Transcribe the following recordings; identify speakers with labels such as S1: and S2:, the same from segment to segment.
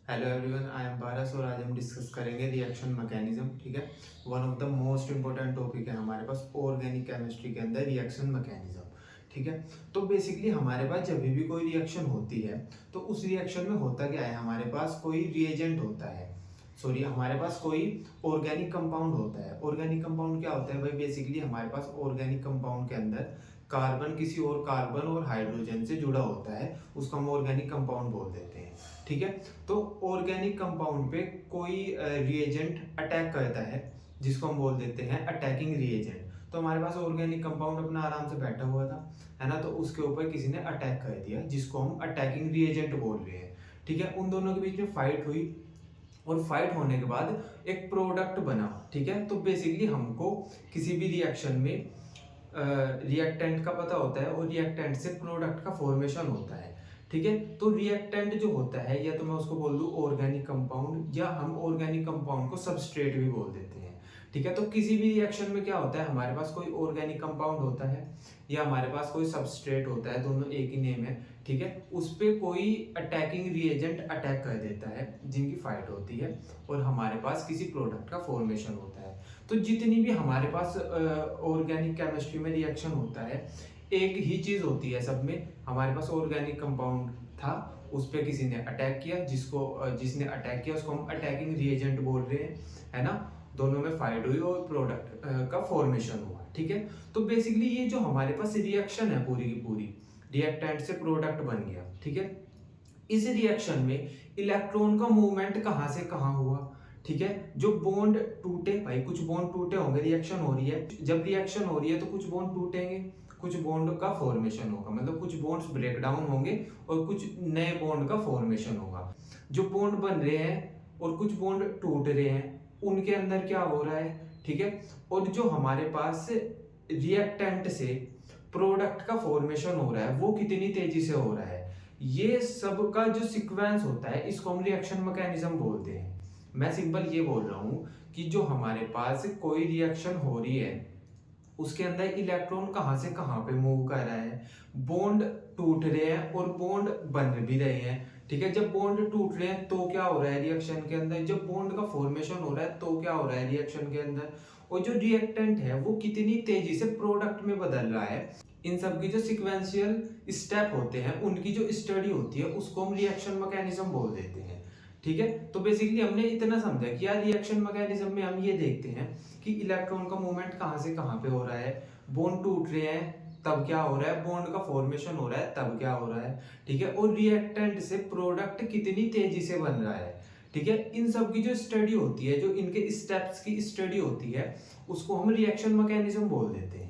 S1: Hello everyone, I am पारस और आज हम डिस्कस करेंगे रिएक्शन मैकेनिज्म। ठीक है, one of the most important topic है हमारे पास ऑर्गेनिक केमिस्ट्री के अंदर रिएक्शन मैकेनिज्म। ठीक है, तो बेसिकली हमारे पास जब भी कोई रिएक्शन होती है तो उस रिएक्शन में होता क्या है, हमारे पास कोई रिएजेंट होता है, सॉरी हमारे पास कोई ऑर्गेनिक कंपाउंड होता है। ऑर्गेनिक कंपाउंड क्या होता है भाई? बेसिकली हमारे पास ऑर्गेनिक कंपाउंड के अंदर कार्बन किसी और कार्बन और हाइड्रोजन से जुड़ा होता है, उसको हम ऑर्गेनिक कंपाउंड बोल देते हैं। ठीक है, तो ऑर्गेनिक कंपाउंड पे कोई रिएजेंट अटैक करता है जिसको हम बोल देते हैं अटैकिंग रिएजेंट। तो हमारे पास ऑर्गेनिक कंपाउंड अपना आराम से बैठा हुआ था, है ना, तो उसके ऊपर किसी ने अटैक कर दिया जिसको हम अटैकिंग रिएजेंट बोल रहे हैं। ठीक है, उन दोनों के बीच में फाइट हुई और फाइट होने के बाद एक प्रोडक्ट बना। ठीक है, तो बेसिकली हमको किसी भी रिएक्शन में रिएक्टेंट का पता होता है और रिएक्टेंट से प्रोडक्ट का फॉर्मेशन होता है। ठीक है, तो रिएक्टेंट जो होता है या तो मैं उसको बोल दूं ऑर्गेनिक कंपाउंड, या हम ऑर्गेनिक कंपाउंड को सबस्ट्रेट भी बोल देते हैं। ठीक है, तो किसी भी रिएक्शन में क्या होता है, हमारे पास कोई ऑर्गेनिक कंपाउंड होता है या हमारे पास कोई सबस्ट्रेट होता है, दोनों एक ही नेम है। ठीक है, उस पर कोई अटैकिंग रिएजेंट अटैक कर देता है जिनकी फाइट होती है और हमारे पास किसी प्रोडक्ट का फॉर्मेशन होता है। तो जितनी भी हमारे पास ऑर्गेनिक केमिस्ट्री में रिएक्शन होता है, एक ही चीज होती है सब में। हमारे पास ऑर्गेनिक कंपाउंड था, उस पर किसी ने अटैक किया, जिसने अटैक किया उसको हम अटैकिंग रिएजेंट बोल रहे हैं, है ना। दोनों में फाइट हुई और प्रोडक्ट का फॉर्मेशन हुआ। ठीक है, तो बेसिकली ये जो हमारे पास रिएक्शन है पूरी की पूरी, रिएक्टेंट से प्रोडक्ट बन गया। ठीक है, इस रिएक्शन में इलेक्ट्रॉन का मूवमेंट कहाँ से कहाँ हुआ। ठीक है, जो बॉन्ड टूटे, भाई कुछ बॉन्ड टूटे होंगे, रिएक्शन हो रही है, जब रिएक्शन हो रही है तो कुछ बॉन्ड टूटेंगे, कुछ बॉन्ड का फॉर्मेशन होगा, मतलब कुछ बॉन्ड्स ब्रेक डाउन होंगे और कुछ नए बॉन्ड का फॉर्मेशन होगा। जो बॉन्ड बन रहे हैं और कुछ बॉन्ड टूट रहे हैं, उनके अंदर क्या हो रहा है। ठीक है, और जो हमारे पास रिएक्टेंट से प्रोडक्ट का फॉर्मेशन हो रहा है वो कितनी तेजी से हो रहा है, ये सब का जो सीक्वेंस होता है इसको हम रिएक्शन मैकेनिज्म बोलते हैं। मैं सिंपल ये बोल रहा हूँ कि जो हमारे पास कोई रिएक्शन हो रही है उसके अंदर इलेक्ट्रॉन कहाँ से कहाँ पे मूव कर रहा है, बॉन्ड टूट रहे हैं और बॉन्ड बन भी रहे हैं। ठीक है, जब बॉन्ड टूट रहे हैं तो क्या हो रहा है रिएक्शन के अंदर, जब बॉन्ड का फॉर्मेशन हो रहा है तो क्या हो रहा है रिएक्शन के अंदर, और जो रिएक्टेंट है वो कितनी तेजी से प्रोडक्ट में बदल रहा है। इन सब की जो सिक्वेंशियल स्टेप होते हैं उनकी जो स्टडी होती है उसको हम रिएक्शन मैकेनिज्म बोल देते हैं। ठीक है, तो बेसिकली हमने इतना समझा कि यार रिएक्शन मैकेनिज्म में हम ये देखते हैं कि इलेक्ट्रॉन का मूवमेंट कहाँ से कहाँ पे हो रहा है, बॉन्ड टूट रहे हैं तब क्या हो रहा है, बॉन्ड का फॉर्मेशन हो रहा है तब क्या हो रहा है। ठीक है, और रिएक्टेंट से प्रोडक्ट कितनी तेजी से बन रहा है। ठीक है, इन सब की जो स्टडी होती है, जो इनके स्टेप्स की स्टडी होती है, उसको हम रिएक्शन मैकेनिज्म बोल देते हैं।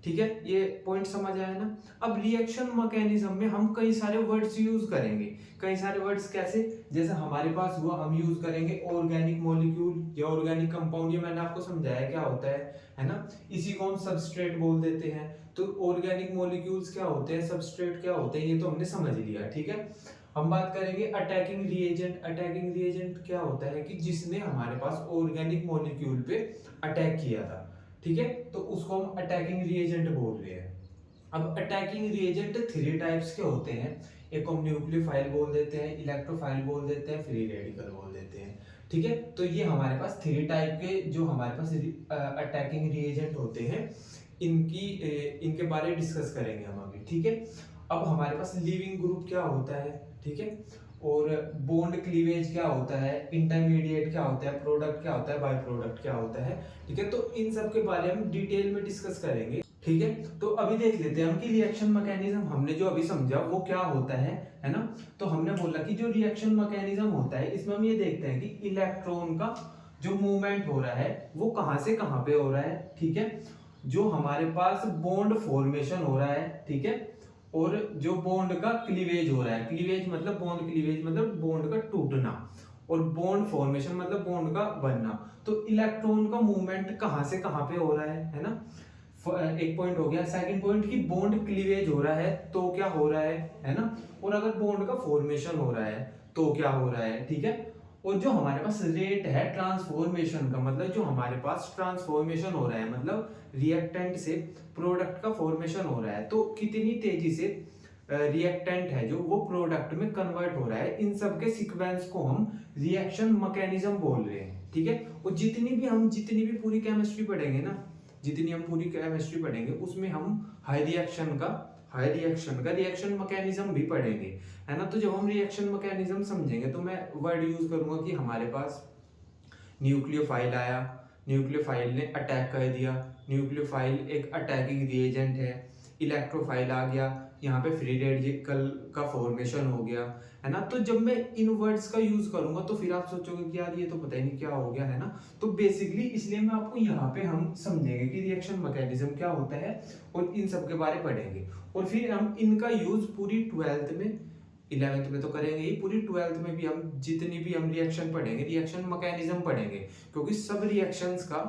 S1: ठीक है, ये पॉइंट समझ आया ना। अब रिएक्शन मैकेनिज्म में हम कई सारे वर्ड्स यूज करेंगे। कई सारे वर्ड्स कैसे, जैसे हमारे पास हुआ, हम यूज करेंगे ऑर्गेनिक मॉलिक्यूल या ऑर्गेनिक कंपाउंड, ये मैंने आपको समझाया क्या होता है ना। इसी को हम सबस्ट्रेट बोल देते हैं। तो ऑर्गेनिक मॉलिक्यूल्स क्या होते हैं, सबस्ट्रेट क्या होते हैं, ये तो हमने समझ लिया। ठीक है, हम बात करेंगे अटैकिंग रिएजेंट। अटैकिंग रिएजेंट क्या होता है कि जिसने हमारे पास ऑर्गेनिक मॉलिक्यूल पे अटैक किया था। ठीक है, तो उसको हम अटैकिंग रिएजेंट बोल रहे हैं। अब अटैकिंग रिएजेंट थ्री टाइप्स के होते हैं, एक हम न्यूक्लियोफाइल बोल देते हैं, इलेक्ट्रोफाइल बोल देते हैं, फ्री रेडिकल बोल देते हैं। ठीक है, तो ये हमारे पास थ्री टाइप के जो हमारे पास अटैकिंग रिएजेंट होते हैं, इनके बारे में डिस्कस करेंगे हम अभी। ठीक है, अब हमारे पास लिविंग ग्रुप क्या होता है, ठीक है, और बॉन्ड क्लीवेज क्या होता है, इंटरमीडिएट क्या होता है, प्रोडक्ट क्या होता है, बाय प्रोडक्ट क्या होता है। ठीक है, तो इन सब के बारे में हम डिटेल में डिस्कस करेंगे। ठीक है, तो अभी देख लेते हैं हम कि रिएक्शन मैकेनिज्म हमने जो अभी समझा वो क्या होता है ना। तो हमने बोला कि जो रिएक्शन मैकेनिज्म होता है इसमें हम ये देखते हैं कि इलेक्ट्रॉन का जो मूवमेंट हो रहा है वो कहां से कहां पे हो रहा है। ठीक है, जो हमारे पास बॉन्ड फॉर्मेशन हो रहा है, ठीक है, और जो बॉन्ड का क्लीवेज हो रहा है, क्लीवेज मतलब बॉन्ड क्लीवेज मतलब बॉन्ड का टूटना, और बॉन्ड फॉर्मेशन मतलब बॉन्ड का बनना। तो इलेक्ट्रॉन का मूवमेंट कहां से कहां पे हो रहा है ना। एक पॉइंट हो गया। सेकंड पॉइंट कि बॉन्ड क्लीवेज हो रहा है तो क्या हो रहा है ना, और अगर बॉन्ड का फॉर्मेशन हो रहा है तो क्या हो रहा है। ठीक है, और जो हमारे पास रेट है ट्रांसफॉर्मेशन का, मतलब जो हमारे पास ट्रांसफॉर्मेशन हो रहा है, मतलब रिएक्टेंट से प्रोडक्ट का फॉर्मेशन हो रहा है तो कितनी तेजी से रिएक्टेंट है जो वो प्रोडक्ट में कन्वर्ट हो रहा है, इन सब के सीक्वेंस को हम रिएक्शन मैकेनिज्म बोल रहे हैं, ठीक है। और जितनी भी पूरी केमिस्ट्री पढ़ेंगे ना, जितनी हम पूरी केमिस्ट्री पढ़ेंगे उसमें हम हाई रिएक्शन का रिएक्शन मैकेनिज्म भी पढ़ेंगे, है ना। तो जब हम रिएक्शन मैकेनिज्म समझेंगे तो मैं वर्ड यूज करूंगा कि हमारे पास न्यूक्लियोफाइल आया, न्यूक्लियोफाइल ने अटैक कर दिया, न्यूक्लियोफाइल एक अटैकिंग रिएजेंट है। इलेक्ट्रोफाइल आ गया, यहाँ पे फ्री रेडिकल का फॉर्मेशन हो गया, है ना। तो जब मैं इन वर्ड्स का यूज करूंगा तो फिर आप सोचोगे कि यार ये तो पता ही नहीं क्या हो गया, है ना। तो बेसिकली इसलिए मैं आपको यहाँ पे हम समझेंगे कि रिएक्शन मैकेनिज्म क्या होता है और इन सब के बारे पढ़ेंगे, और फिर हम इनका यूज पूरी 12th में, 11th में तो करेंगे ही, पूरी 12th में भी हम जितनी भी हम रिएक्शन पढ़ेंगे, रिएक्शन मैकेनिज्म पढ़ेंगे, क्योंकि सब रिएक्शंस का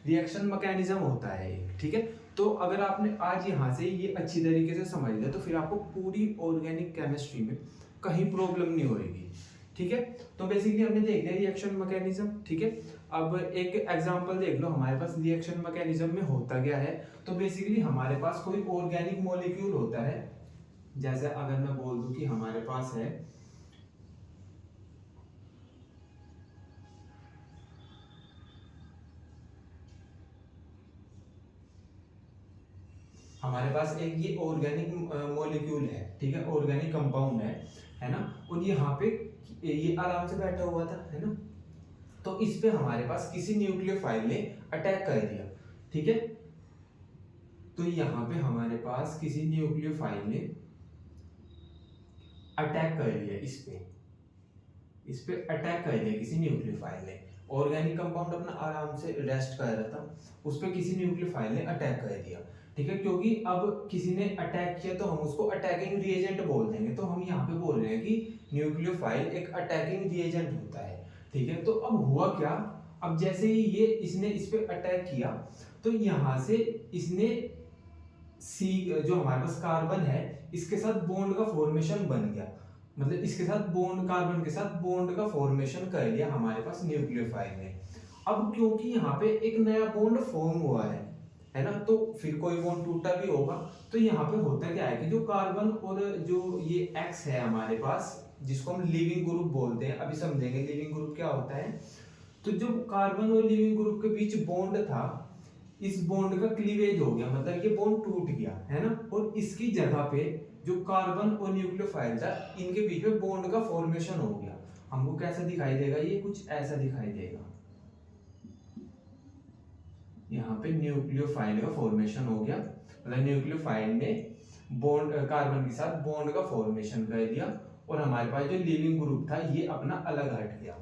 S1: रिएक्शन मैकेनिज्म होता है, ठीक है। तो अगर आपने आज यहाँ से ये अच्छी तरीके से समझ लिया तो फिर आपको पूरी ऑर्गेनिक केमिस्ट्री में कहीं प्रॉब्लम नहीं होगी, ठीक है। तो बेसिकली हमने देख लिया रिएक्शन मैकेनिज्म, ठीक है। अब एक एग्जांपल देख लो, हमारे पास रिएक्शन मैकेनिज्म में होता क्या है। तो बेसिकली हमारे पास कोई ऑर्गेनिक मॉलिक्यूल होता है, जैसे अगर मैं बोल दूं कि हमारे पास है एक ये ऑर्गेनिक मॉलिक्यूल है, ठीक है, ऑर्गेनिक कंपाउंड है ना। और यहाँ पे ये आराम से बैठा हुआ था, है ना। तो इस पे हमारे पास किसी न्यूक्लियोफाइल ने अटैक कर दिया, ठीक है। तो यहाँ पे हमारे पास किसी न्यूक्लियोफाइल ने अटैक कर दिया, इस पे अटैक कर दिया किसी न्यूक्लियोफाइल ने। ऑर्गेनिक कंपाउंड अपना आराम से रेस्ट कर रहा था, उस पे किसी न्यूक्लियोफाइल ने अटैक कर दिया, ठीक है। क्योंकि अब किसी ने अटैक किया तो हम उसको अटैकिंग रिएजेंट बोल देंगे, तो हम यहाँ पे बोल रहे हैं कि न्यूक्लियोफाइल एक अटैकिंग रिएजेंट होता है, ठीक है। तो अब हुआ क्या, अब जैसे ही इसने इस पे अटैक किया तो यहाँ से इसने सी जो हमारे पास कार्बन है इसके साथ बॉन्ड का फॉर्मेशन बन गया, मतलब इसके साथ बॉन्ड, कार्बन के साथ बॉन्ड का फॉर्मेशन कर लिया हमारे पास न्यूक्लियोफाइल ने। अब क्योंकि यहाँ पे एक नया बॉन्ड फॉर्म हुआ है ना, तो फिर कोई बॉन्ड टूटा भी होगा। तो यहाँ पे होता क्या है कि जो कार्बन और जो ये एक्स है हमारे पास, जिसको हम लिविंग ग्रुप बोलते हैं, अभी समझेंगे लिविंग ग्रुप क्या होता है। तो जो कार्बन और लिविंग ग्रुप के बीच बॉन्ड था, इस बॉन्ड का क्लीवेज हो गया, मतलब ये बॉन्ड टूट गया, है ना। और इसकी जगह पे जो कार्बन और न्यूक्लियोफाइल था, इनके बीच में बॉन्ड का फॉर्मेशन हो गया। हमको कैसा दिखाई देगा, ये कुछ ऐसा दिखाई देगा, यहाँ पे न्यूक्लियोफाइल का फॉर्मेशन हो गया, मतलब न्यूक्लियोफाइल ने बॉन्ड कार्बन के साथ बॉन्ड का फॉर्मेशन कर दिया, और हमारे पास जो लिविंग ग्रुप था ये अपना अलग हट गया,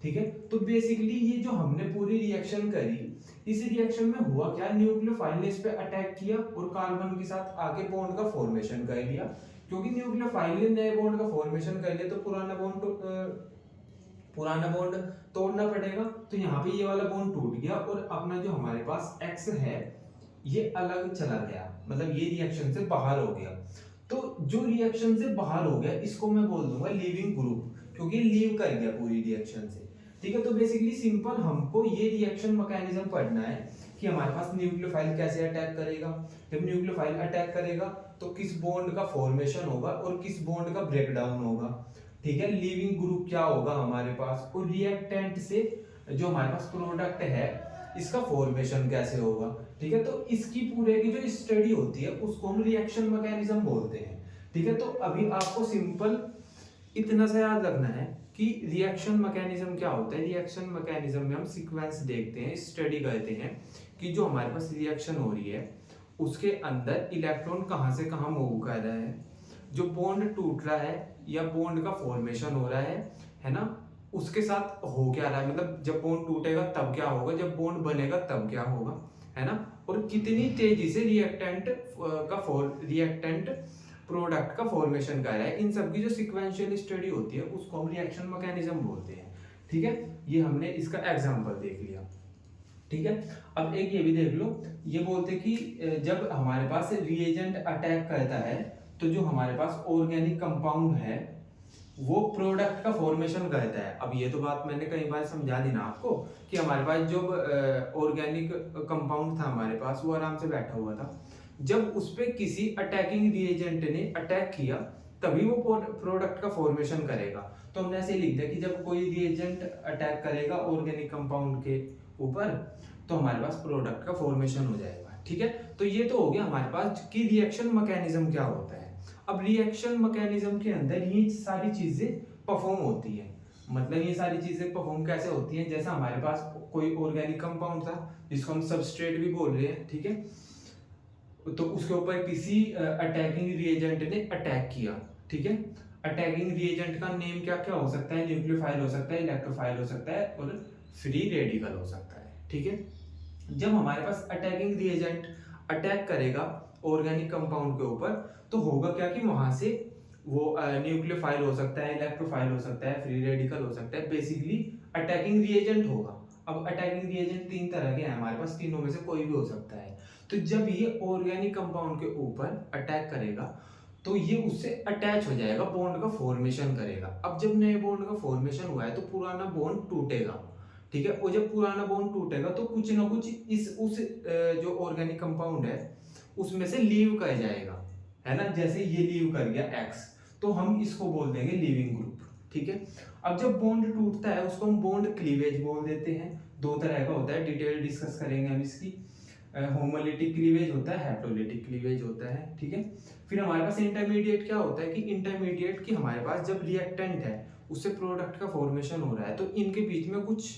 S1: ठीक है। तो बेसिकली ये जो हमने पूरी रिएक्शन करी, इस रिएक्शन में हुआ क्या, न्यूक्लियोफाइल ने इस पे अटैक किया और कार्बन के साथ आके बॉन्ड का फॉर्मेशन कर लिया। क्योंकि न्यूक्लियोफाइल ने नए बॉन्ड का फॉर्मेशन कर लिया तो पुराना बॉन्ड तोड़ना पड़ेगा। तो यहाँ पे ये वाला बॉन्ड टूट गया और अपना जो हमारे पास एक्स है ये अलग चला गया, मतलब ये रिएक्शन से बाहर हो गया। तो जो रिएक्शन से बाहर हो गया इसको मैं बोल दूंगा लिविंग ग्रुप, क्योंकि लीव कर गया पूरी रिएक्शन से, ठीक है। तो बेसिकली सिंपल हमको ये रिएक्शन मैकेनिज्म पढ़ना है कि हमारे पास न्यूक्लियोफाइल कैसे अटैक करेगा। जब न्यूक्लियोफाइल अटैक करेगा तो किस बॉन्ड का फॉर्मेशन होगा और किस बॉन्ड का ब्रेकडाउन होगा, ठीक है। लिविंग ग्रुप क्या होगा हमारे पास, और रिएक्टेंट से जो हमारे पास प्रोडक्ट है इसका फॉर्मेशन कैसे होगा, ठीक है। तो इसकी पूरे की जो स्टडी होती है उसको हम रिएक्शन मैकेनिज्म बोलते हैं, ठीक है। तो अभी आपको सिंपल इतना सा याद रखना है कि रिएक्शन मैकेनिज्म क्या होता है। रिएक्शन मैकेनिज्म में हम सीक्वेंस देखते हैं, स्टडी करते हैं कि जो हमारे पास रिएक्शन हो रही है उसके अंदर इलेक्ट्रॉन कहाँ से कहाँ मूव कर रहा है, जो बॉन्ड टूट रहा है या बॉन्ड का फॉर्मेशन हो रहा है ना, उसके साथ हो क्या रहा है, मतलब जब बॉन्ड टूटेगा तब क्या होगा, जब बॉन्ड बनेगा तब क्या होगा, है ना। और कितनी तेजी से रिएक्टेंट प्रोडक्ट का फॉर्मेशन कर रहा है, इन सब की जो सीक्वेंशियल स्टडी होती है उसको हम रिएक्शन मैकेनिज्म बोलते हैं, ठीक है। ये हमने इसका एग्जांपल देख लिया, ठीक है। अब एक ये भी देख लो, ये बोलते कि जब हमारे पास रिएजेंट अटैक करता है तो जो हमारे पास ऑर्गेनिक कंपाउंड है वो प्रोडक्ट का फॉर्मेशन करता है। अब ये तो बात मैंने कई बार समझा दी ना आपको कि हमारे पास जो ऑर्गेनिक कंपाउंड था हमारे पास वो आराम से बैठा हुआ था, जब उस पे किसी अटैकिंग रिएजेंट ने अटैक किया तभी वो प्रोडक्ट का फॉर्मेशन करेगा। तो हमने ऐसे लिख दिया कि जब कोई रिएजेंट अटैक करेगा ऑर्गेनिक कंपाउंड के ऊपर तो हमारे पास प्रोडक्ट का फॉर्मेशन हो जाएगा। ठीक है, तो ये तो हो गया हमारे पास कि रिएक्शन मैकेनिज्म क्या होता है। अब रिएक्शन मैकेनिज्म के अंदर ये सारी चीजें परफॉर्म होती है। मतलब ये सारी चीजें परफॉर्म कैसे होती हैं, जैसा हमारे पास कोई ऑर्गेनिक कंपाउंड था जिसको हम सबस्ट्रेट भी बोल रहे हैं, ठीक है, तो उसके ऊपर किसी अटैकिंग रिएजेंट ने अटैक किया। ठीक है, अटैकिंग रिएजेंट का नेम क्या क्या हो सकता है, न्यूक्लियोफाइल हो सकता है, इलेक्ट्रोफाइल हो सकता है और फ्री रेडिकल हो सकता है। ठीक है, जब हमारे पास अटैकिंग रिएजेंट अटैक करेगा ऑर्गेनिक कंपाउंड के ऊपर तो होगा क्या कि वहां से वो न्यूक्लियोफाइल हो सकता है, इलेक्ट्रोफाइल हो सकता है, फ्री रेडिकल हो सकता है, बेसिकली अटैकिंग रिएजेंट होगा। अब अटैकिंग रिएजेंट तीन तरह के हैं हमारे पास, तीनों में से कोई भी हो सकता है। तो जब ये ऑर्गेनिक कंपाउंड के ऊपर अटैक करेगा तो ये उससे अटैच हो जाएगा, बॉन्ड का फॉर्मेशन करेगा। अब जब नए बॉन्ड का फॉर्मेशन हुआ है तो पुराना बॉन्ड टूटेगा। ठीक है, और जब पुराना बॉन्ड टूटेगा तो कुछ ना कुछ उस जो ऑर्गेनिक कंपाउंड है उसमें से लीव कर जाएगा, है ना। जैसे ये लीव कर गया एक्स तो हम इसको बोल देंगे लीविंग ग्रुप। ठीक है, अब जब बॉन्ड टूटता है उसको हम बॉन्ड क्लीवेज बोल देते हैं। दो तरह का होता है, डिटेल डिस्कस करेंगे हम इसकी। होमोलिटिक क्लीवेज होता है, हेप्टोलिटिक क्लीवेज होता है। ठीक है, फिर हमारे पास इंटरमीडिएट क्या होता है कि इंटरमीडिएट की हमारे पास जब रिएक्टेंट है उससे प्रोडक्ट का फॉर्मेशन हो रहा है तो इनके बीच में कुछ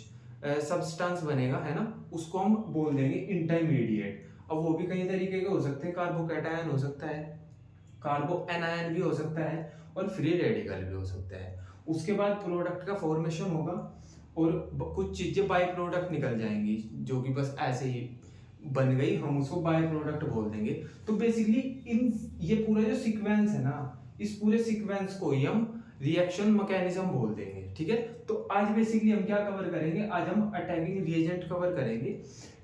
S1: सब्सटेंस बनेगा, है ना, उसको हम बोल देंगे इंटरमीडिएट। अब वो भी कई तरीके के हो सकते हैं, कार्बोकैटायन हो सकता है, कार्बो एनायन भी हो सकता है और फ्री रेडिकल भी हो सकता है। उसके बाद प्रोडक्ट का फॉर्मेशन होगा और कुछ चीजें बाई प्रोडक्ट निकल जाएंगी जो कि बस ऐसे ही बन गई, हम उसको बाय प्रोडक्ट बोल देंगे। तो बेसिकली इन ये पूरा जो सीक्वेंस है ना, इस पूरे सीक्वेंस को ही हम रिएक्शन मैकेनिज्म बोल देंगे। ठीक है, तो आज बेसिकली हम क्या कवर करेंगे, आज हम अटैकिंग रिएजेंट कवर करेंगे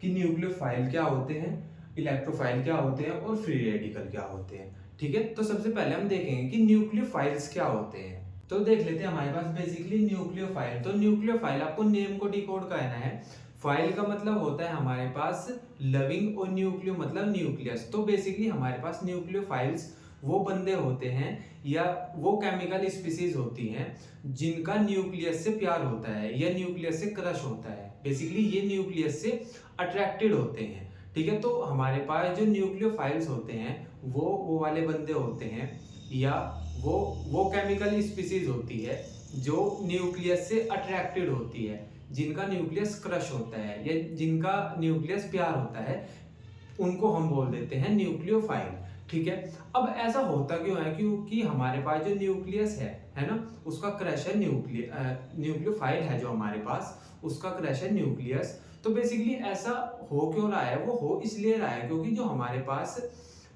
S1: कि न्यूक्लियोफाइल क्या होते हैं, इलेक्ट्रोफाइल क्या होते हैं और फ्री रेडिकल क्या होते हैं। ठीक है, तो सबसे पहले हम देखेंगे कि न्यूक्लियोफाइल्स क्या होते हैं। तो देख लेते हैं हमारे पास बेसिकली न्यूक्लियोफाइल। तो न्यूक्लियोफाइल आपको नेम को डिकोड करना है। फाइल का मतलब होता है हमारे पास लविंग और न्यूक्लियो मतलब न्यूक्लियस। तो बेसिकली हमारे पास न्यूक्लियोफाइल्स वो बंदे होते हैं या वो केमिकल स्पीसीज होती हैं जिनका न्यूक्लियस से प्यार होता है या न्यूक्लियस से क्रश होता है। बेसिकली ये न्यूक्लियस से अट्रैक्टेड होते हैं। ठीक है, तो हमारे पास जो न्यूक्लियोफाइल्स होते हैं वो वाले बंदे होते हैं या वो केमिकल स्पीसीज होती है जो न्यूक्लियस से अट्रैक्टेड होती है, जिनका न्यूक्लियस क्रश होता है या जिनका न्यूक्लियस प्यार होता है, उनको हम बोल देते हैं न्यूक्लियोफाइल। ठीक है, अब ऐसा होता क्यों है, क्योंकि हमारे पास जो न्यूक्लियस है ना, उसका क्रश है न्यूक्लियोफाइल है जो हमारे पास, उसका क्रश है न्यूक्लियस। तो बेसिकली ऐसा हो क्यों रहा है, वो हो इसलिए रहा है क्योंकि जो हमारे पास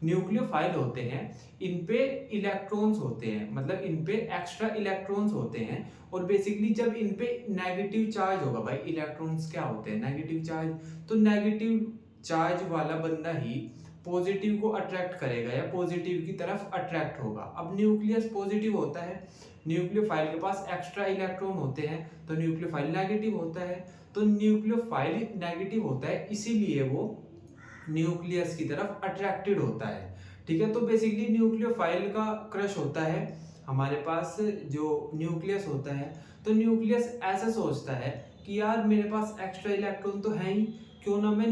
S1: न्यूक्लियोफाइल होते हैं इन पे इलेक्ट्रॉन्स होते हैं, मतलब इन पे एक्स्ट्रा इलेक्ट्रॉन्स होते हैं। और बेसिकली जब इन पे नेगेटिव चार्ज होगा, भाई इलेक्ट्रॉन्स क्या होते हैं, नेगेटिव चार्ज, तो नेगेटिव चार्ज वाला बंदा ही पॉजिटिव को अट्रैक्ट करेगा या पॉजिटिव की तरफ अट्रैक्ट होगा। अब न्यूक्लियस पॉजिटिव होता है, न्यूक्लियोफाइल के पास एक्स्ट्रा इलेक्ट्रॉन होते हैं तो न्यूक्लियोफाइल नेगेटिव होता है। तो न्यूक्लियोफाइल नेगेटिव होता है इसीलिए वो न्यूक्लियस की तरफ अट्रैक्टेड होता है। ठीक है, तो बेसिकली न्यूक्लियोफाइल का क्रश होता है हमारे पास जो न्यूक्लियस होता है। तो न्यूक्लियस ऐसा सोचता है कि यार मेरे पास एक्स्ट्रा इलेक्ट्रॉन तो है ही, क्यों ना मैं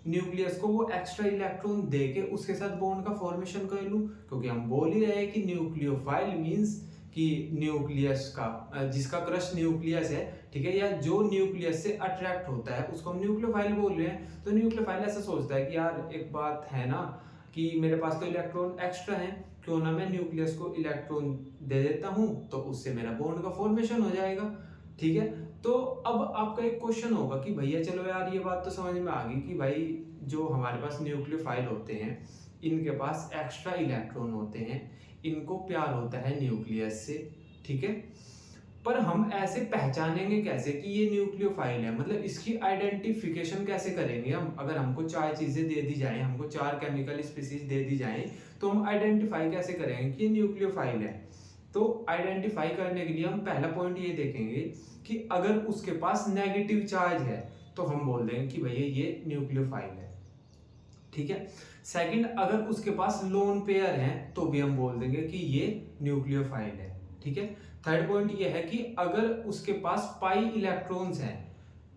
S1: न्यूक्लियस को वो एक्स्ट्रा इलेक्ट्रॉन दे के उसके साथ बॉन्ड का फॉर्मेशन कर लूं। क्योंकि हम बोल ही रहे हैं कि न्यूक्लियोफाइल मींस कि न्यूक्लियस का जिसका क्रश न्यूक्लियस है, ठीक है, या जो न्यूक्लियस से अट्रैक्ट होता है उसको हम न्यूक्लियोफाइल बोल रहे हैं। तो न्यूक्लियोफाइल ऐसा सोचता है कि यार एक बात है ना कि मेरे पास तो इलेक्ट्रॉन एक्स्ट्रा है, क्यों ना मैं न्यूक्लियस को इलेक्ट्रॉन दे देता हूं तो उससे मेरा बॉन्ड का फॉर्मेशन हो जाएगा। ठीक है, तो अब आपका एक क्वेश्चन होगा कि भैया चलो यार ये बात तो समझ में आ गई कि भाई जो हमारे पास न्यूक्लियोफाइल होते हैं इनके पास एक्स्ट्रा इलेक्ट्रॉन होते हैं, इनको प्यार होता है न्यूक्लियस से। ठीक है, पर हम ऐसे पहचानेंगे कैसे कि ये न्यूक्लियोफाइल है, मतलब इसकी आइडेंटिफिकेशन कैसे करेंगे हम। अगर हमको चार चीजें दे दी जाए, हमको चार केमिकल स्पीसीज दे दी जाए तो हम आइडेंटिफाई कैसे करेंगे कि ये न्यूक्लियोफाइल है। तो आइडेंटिफाई करने के लिए हम पहला पॉइंट ये देखेंगे कि अगर उसके पास नेगेटिव चार्ज है तो हम बोल देंगे कि भैया ये न्यूक्लियोफाइल है। ठीक है। सेकंड, अगर उसके पास लोन पेयर है तो भी हम बोल देंगे कि ये न्यूक्लियोफाइल है, ठीक है। थर्ड पॉइंट ये है कि अगर उसके पास पाई इलेक्ट्रॉन्स हैं,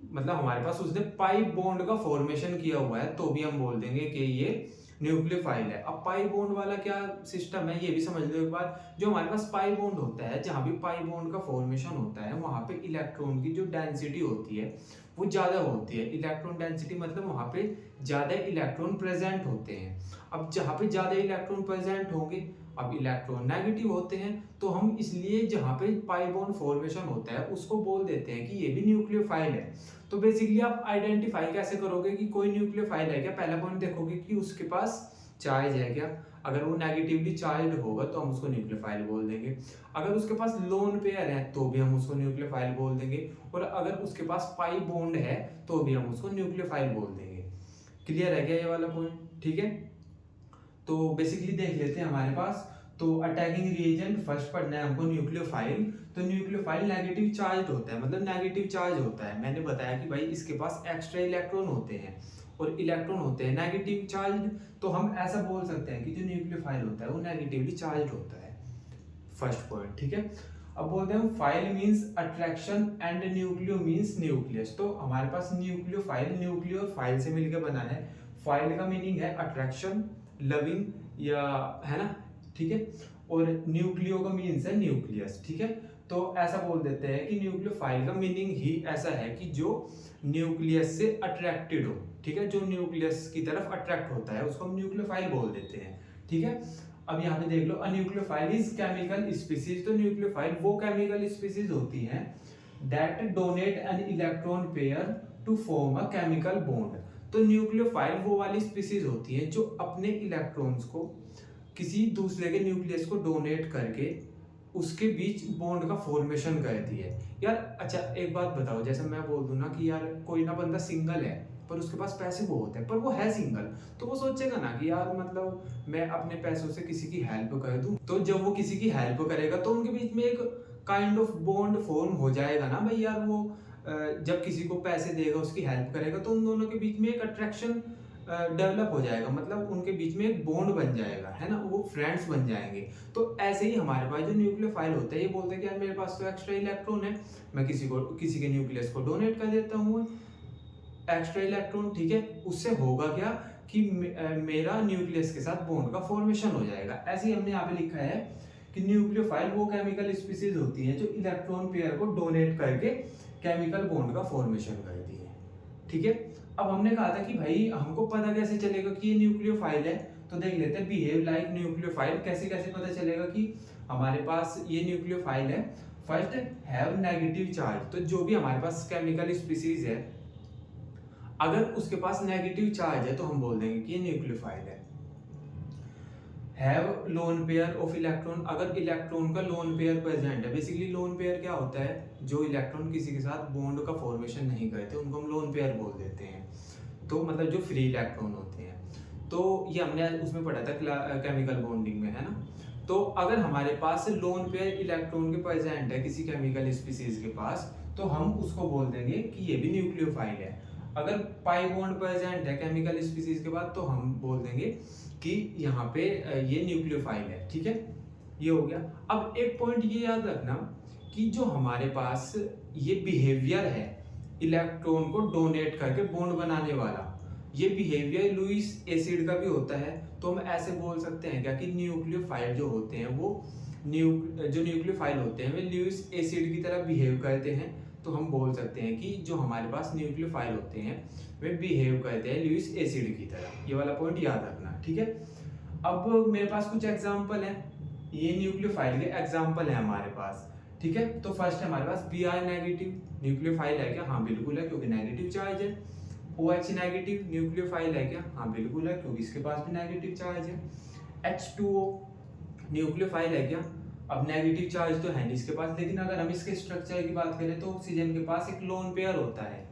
S1: मतलब हमारे पास उसने पाई बॉन्ड का फॉर्मेशन किया हुआ है, तो भी हम बोल देंगे कि ये न्यूक्लियोफाइल है। अब पाई बॉन्ड वाला क्या सिस्टम है ये भी समझ लो एक बार। जो हमारे पास पाई बॉन्ड होता है, जहां भी पाई बॉन्ड का फॉर्मेशन होता है, वहां पे इलेक्ट्रॉन की जो डेंसिटी होती है वो ज्यादा होती है। इलेक्ट्रॉन डेंसिटी मतलब वहां पे ज्यादा इलेक्ट्रॉन प्रेजेंट होते हैं। अब जहां पे ज्यादा इलेक्ट्रॉन प्रेजेंट होंगे, अब इलेक्ट्रॉन नेगेटिव होते हैं, तो हम इसलिए जहां पे पाई बॉन्ड फॉर्मेशन होता है उसको बोल देते हैं कि ये भी न्यूक्लियोफाइल है। तो बेसिकली आप आइडेंटिफाई कैसे करोगे कि कोई न्यूक्लियोफाइल है क्या? पहला पॉइंट देखोगे कि उसके पास चार्ज है क्या। अगर वो नेगेटिवली चार्ज होगा तो हम उसको न्यूक्लियोफाइल बोल देंगे। अगर उसके पास लोन पेयर है तो भी हम उसको न्यूक्लियोफाइल बोल देंगे। और अगर उसके पास पाई बॉन्ड है तो भी हम उसको न्यूक्लियोफाइल बोल देंगे। क्लियर है क्या ये वाला पॉइंट? ठीक है। तो बेसिकली देख लेते हैं हमारे पास। तो अटैकिंग रिएजेंट फर्स्ट पढ़ना है हमको न्यूक्लियोफाइल। तो न्यूक्लियोफाइल नेगेटिव चार्ज होता है, मतलब नेगेटिव चार्ज होता है। मैंने बताया कि भाई इसके पास एक्स्ट्रा इलेक्ट्रॉन होते हैं और इलेक्ट्रॉन होते हैं नेगेटिव चार्ज। तो हम ऐसा बोल सकते हैं कि जो न्यूक्लियोफाइल होता है वो नेगेटिवली चार्ज होता है। फर्स्ट पॉइंट, ठीक है। अब बोलते हैं file means attraction and nucleo means nucleus. तो हमारे पास न्यूक्लियोफाइल, न्यूक्लियो और फाइल से मिलकर बना है। फाइल का मीनिंग है अट्रैक्शन, लविंग या, है ना, ठीक है। और न्यूक्लियो का मीन्स है न्यूक्लियस, ठीक है। तो ऐसा बोल देते हैं कि न्यूक्लियोफाइल का मीनिंग ही ऐसा है कि जो न्यूक्लियस से अट्रैक्टेड हो, ठीक है। जो न्यूक्लियस की तरफ अट्रैक्ट होता है उसको हम न्यूक्लियोफाइल बोल देते हैं, ठीक है। अब यहाँ पे देख लो, a nucleophile is chemical species. तो न्यूक्लियोफाइल वो केमिकल स्पीसीज होती हैं that donate an electron pair to form a chemical bond. तो न्यूक्लियोफाइल वो वाली स्पीसीज होती है जो अपने इलेक्ट्रॉन्स को किसी दूसरे के न्यूक्लियस को डोनेट करके उसके बीच बॉन्ड का फॉर्मेशन करती है। यार अच्छा एक बात बताओ, जैसे मैं बोल दूं ना कि यार कोई ना बंदा सिंगल है पर उसके पास पैसे बहुत है, पर वो है सिंगल, तो वो सोचेगा ना कि यार मतलब मैं अपने पैसों से किसी की हेल्प कर दूं। तो जब वो किसी की हेल्प करेगा तो उनके बीच में एक काइंड ऑफ बॉन्ड फॉर्म हो जाएगा ना भाई। यार वो जब किसी को पैसे देगा, उसकी हेल्प करेगा, तो उन दोनों के बीच में एक अट्रैक्शन डेवलप हो जाएगा, मतलब उनके बीच में एक बॉन्ड बन जाएगा, है ना, वो फ्रेंड्स बन जाएंगे। तो ऐसे ही हमारे पास जो न्यूक्लियोफाइल होता है ये बोलते हैं कि यार मेरे पास तो एक्स्ट्रा इलेक्ट्रॉन है, मैं किसी के न्यूक्लियस को डोनेट कर देता हूँ एक्स्ट्रा इलेक्ट्रॉन, ठीक है। उससे होगा क्या कि मेरा न्यूक्लियस के साथ बॉन्ड का फॉर्मेशन हो जाएगा। ऐसे ही हमने यहाँ पे लिखा है कि न्यूक्लियोफाइल वो केमिकल स्पीसीज होती है जो इलेक्ट्रॉन पेयर को डोनेट करके केमिकल बॉन्ड का फॉर्मेशन करती है, ठीक है। अब हमने कहा था कि भाई हमको पता कैसे चलेगा कि ये न्यूक्लियोफाइल है, तो देख लेते हैं बिहेव लाइक न्यूक्लियोफाइल। कैसे कैसे पता चलेगा कि हमारे पास ये न्यूक्लियोफाइल है? First, have negative charge. तो जो भी हमारे पास केमिकल स्पीसीज है अगर उसके पास नेगेटिव चार्ज है तो हम बोल देंगे कि ये न्यूक्लियोफाइल है। Have lone pair of electron. अगर इलेक्ट्रॉन का लोन पेयर प्रेजेंट है, बेसिकली लोन पेयर क्या होता है? जो इलेक्ट्रॉन किसी के साथ बॉन्ड का फॉर्मेशन नहीं करते उनको हम लोन पेयर बोल देते हैं। तो मतलब जो फ्री इलेक्ट्रॉन होते हैं, तो ये हमने उसमें पढ़ा था केमिकल बॉन्डिंग में, है ना। तो अगर हमारे पास लोन पेयर इलेक्ट्रॉन के प्रेजेंट है किसी केमिकल स्पीसीज के पास, तो हम उसको बोल देंगे कि ये भी न्यूक्लियोफाइल है। अगर पाई बॉन्ड प्रेजेंट है केमिकल स्पीसीज के बाद तो हम बोल देंगे कि यहाँ पे ये न्यूक्लियोफाइल है, ठीक है। ये हो गया। अब एक पॉइंट ये याद रखना कि जो हमारे पास ये बिहेवियर है इलेक्ट्रॉन को डोनेट करके बॉन्ड बनाने वाला, ये बिहेवियर लुईस एसिड का भी होता है। तो हम ऐसे बोल सकते हैं क्या कि न्यूक्लियोफाइल जो होते हैं वो जो न्यूक्लियोफाइल होते हैं वे लुईस एसिड की तरह बिहेव करते हैं। तो हम बोल सकते हैं कि जो हमारे पास न्यूक्लियोफाइल होते हैं वे बिहेव करते हैं लुईस एसिड की तरह। ये वाला पॉइंट याद रखना, ठीक है। अब मेरे पास कुछ एग्जांपल हैं, ये न्यूक्लियोफाइल के एग्जांपल है हमारे पास, ठीक है। तो फर्स्ट है हमारे पास Br नेगेटिव। न्यूक्लियोफाइल है क्या? हाँ बिल्कुल है, क्योंकि नेगेटिव चार्ज है। OH नेगेटिव न्यूक्लियोफाइल है क्या? हाँ बिल्कुल है, क्योंकि इसके पास भी नेगेटिव चार्ज है। H2O न्यूक्लियोफाइल है क्या? अब नेगेटिव चार्ज तो है नहीं इसके पास, लेकिन अगर हम इसके स्ट्रक्चर की बात करें तो ऑक्सीजन के पास एक लोन पेयर होता है,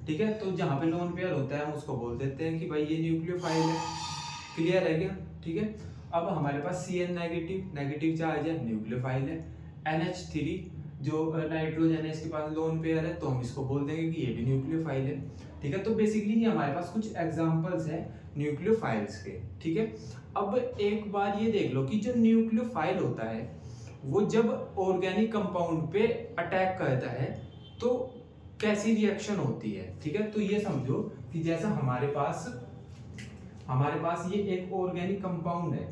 S1: ठीक है। तो जहाँ पे लोन पेयर होता है हम उसको बोल देते हैं कि भाई ये न्यूक्लियोफाइल है। क्लियर है क्या? ठीक है। अब हमारे पास Cn नेगेटिव चार्ज है, न्यूक्लियोफाइल है। NH3 जो नाइट्रोजन है इसके पास लोन पेयर है, तो हम इसको बोल देंगे कि ये भी न्यूक्लियोफाइल है। ठीक है, तो बेसिकली ये हमारे पास कुछ एग्जांपल्स हैं न्यूक्लियोफाइल्स के। ठीक है, अब एक बार ये देख लो कि जो न्यूक्लियोफाइल होता है वो जब ऑर्गेनिक कंपाउंड पे अटैक करता है तो कैसी रिएक्शन होती है। ठीक है, तो ये समझो कि जैसा हमारे पास ये एक ऑर्गेनिक कंपाउंड है,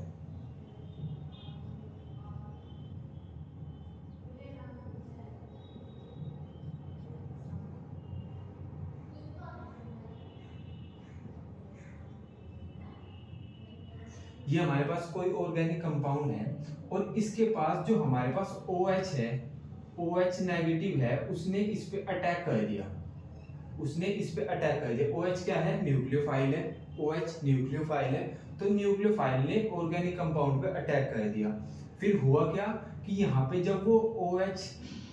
S1: ये हमारे पास कोई ऑर्गेनिक कंपाउंड है और इसके पास जो हमारे पास OH है, OH नेगेटिव है, उसने इस पे अटैक कर दिया, OH क्या है, न्यूक्लियोफाइल है, OH न्यूक्लियोफाइल है, तो न्यूक्लियोफाइल ने ऑर्गेनिक कंपाउंड पे अटैक कर दिया। फिर हुआ क्या कि यहाँ पे जब वो OH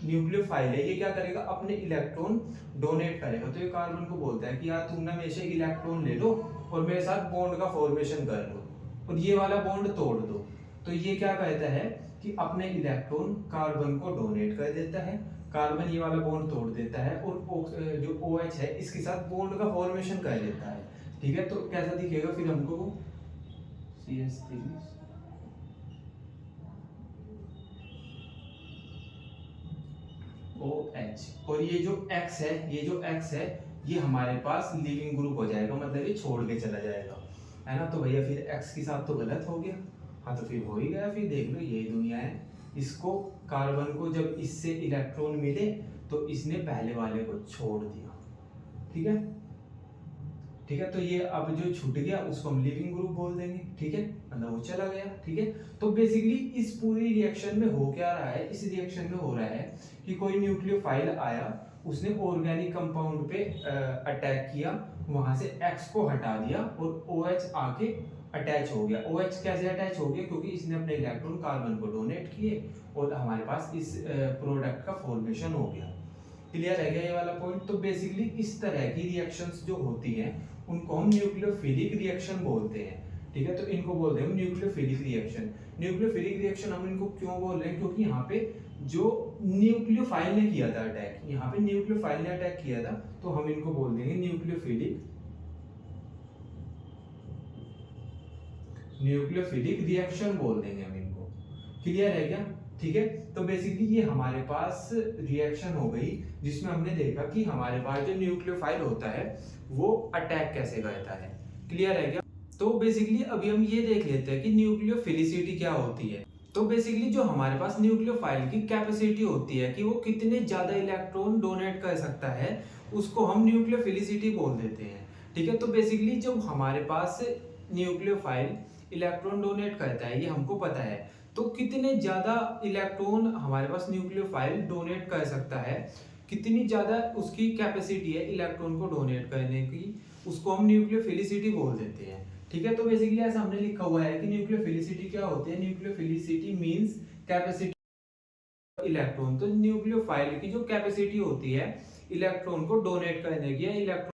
S1: न्यूक्लियोफाइल है, ये क्या करेगा, अपने इलेक्ट्रॉन डोनेट करेगा। तो ये कार्बन को बोलता है कि यार तुम ना मेरे से इलेक्ट्रॉन ले लो और मेरे साथ बॉन्ड का फॉर्मेशन कर लो और ये वाला बॉन्ड तोड़ दो। तो ये क्या कहता है कि अपने इलेक्ट्रॉन कार्बन को डोनेट कर देता है, कार्बन ये वाला बॉन्ड तोड़ देता है और जो OH है इसके साथ बॉन्ड का फॉर्मेशन कर देता है। ठीक है, तो कैसा दिखेगा फिर हमको वो CH3 OH, और ये जो X है ये हमारे पास लिविंग ग्रुप हो जाएगा, मतलब ये छोड़ के चला जाएगा, है ना। तो भैया फिर X के साथ तो गलत हो गया, हाँ तो फिर हो ही गया। फिर देख लो यही दुनिया है, इसको कार्बन को जब इससे इलेक्ट्रॉन मिले तो इसने पहले वाले को छोड़ दिया। ठीक है, तो ये अब जो छूट गया उसको हम लिविंग ग्रुप बोल देंगे। ठीक है, मतलब वो चला गया। ठीक है, तो बेसिकली इस पूरी रिएक्शन में हो क्या रहा है, इस रिएक्शन में हो रहा है कि कोई न्यूक्लियोफाइल आया, उसने ऑर्गेनिक कंपाउंड पे अटैक किया, वहां से X को हटा दिया और OH आके अटैच हो गया। OH कैसे अटैच हो गया, क्योंकि इसने अपने इलेक्ट्रॉन कार्बन को डोनेट किए और हमारे पास इस प्रोडक्ट का फॉर्मेशन हो गया। क्लियर है क्या ये वाला पॉइंट। तो बेसिकली इस तरह की रिएक्शंस जो होती हैं उनको हम न्यूक्लियोफिलिक रिएक्शन बोलते हैं। ठीक है, तो इनको बोलते हैं न्यूक्लियोफिलिक रिएक्शन। न्यूक्लियोफिलिक रिएक्शन हम इनको क्यों बोल रहे हैं, क्योंकि यहाँ पे जो न्यूक्लियोफाइल ने किया था अटैक, यहाँ पे न्यूक्लियोफाइल ने अटैक किया था, तो हम इनको बोल देंगे न्यूक्लियोफिलिक रिएक्शन बोल देंगे हम इनको। क्लियर है क्या। ठीक है, तो बेसिकली ये हमारे पास रिएक्शन हो गई जिसमें हमने देखा कि हमारे पास जो न्यूक्लियोफाइल होता है वो अटैक कैसे करता है। क्लियर है क्या। तो बेसिकली अभी हम ये देख लेते हैं कि न्यूक्लियोफिलिसिटी क्या होती है। तो बेसिकली जो हमारे पास न्यूक्लियोफाइल की कैपेसिटी होती है कि वो कितने ज्यादा इलेक्ट्रॉन डोनेट कर सकता है, उसको हम न्यूक्लियोफिलिसिटी बोल देते हैं। ठीक है, तो बेसिकली जब हमारे पास न्यूक्लियोफाइल इलेक्ट्रॉन डोनेट करता है, ये हमको पता है, तो कितने ज्यादा इलेक्ट्रॉन हमारे पास न्यूक्लियोफाइल डोनेट कर सकता है, कितनी ज्यादा उसकी कैपेसिटी है इलेक्ट्रॉन को डोनेट करने की, उसको हम न्यूक्लियोफिलिसिटी बोल देते हैं। ठीक है, तो बेसिकली ऐसा हमने लिखा हुआ है कि न्यूक्लियोफिलिसिटी क्या होती है, न्यूक्लियोफिलिसिटी मींस कैपेसिटी इलेक्ट्रॉन। तो न्यूक्लियोफाइल की जो कैपेसिटी होती है इलेक्ट्रॉन को डोनेट करने की, इलेक्ट्रॉन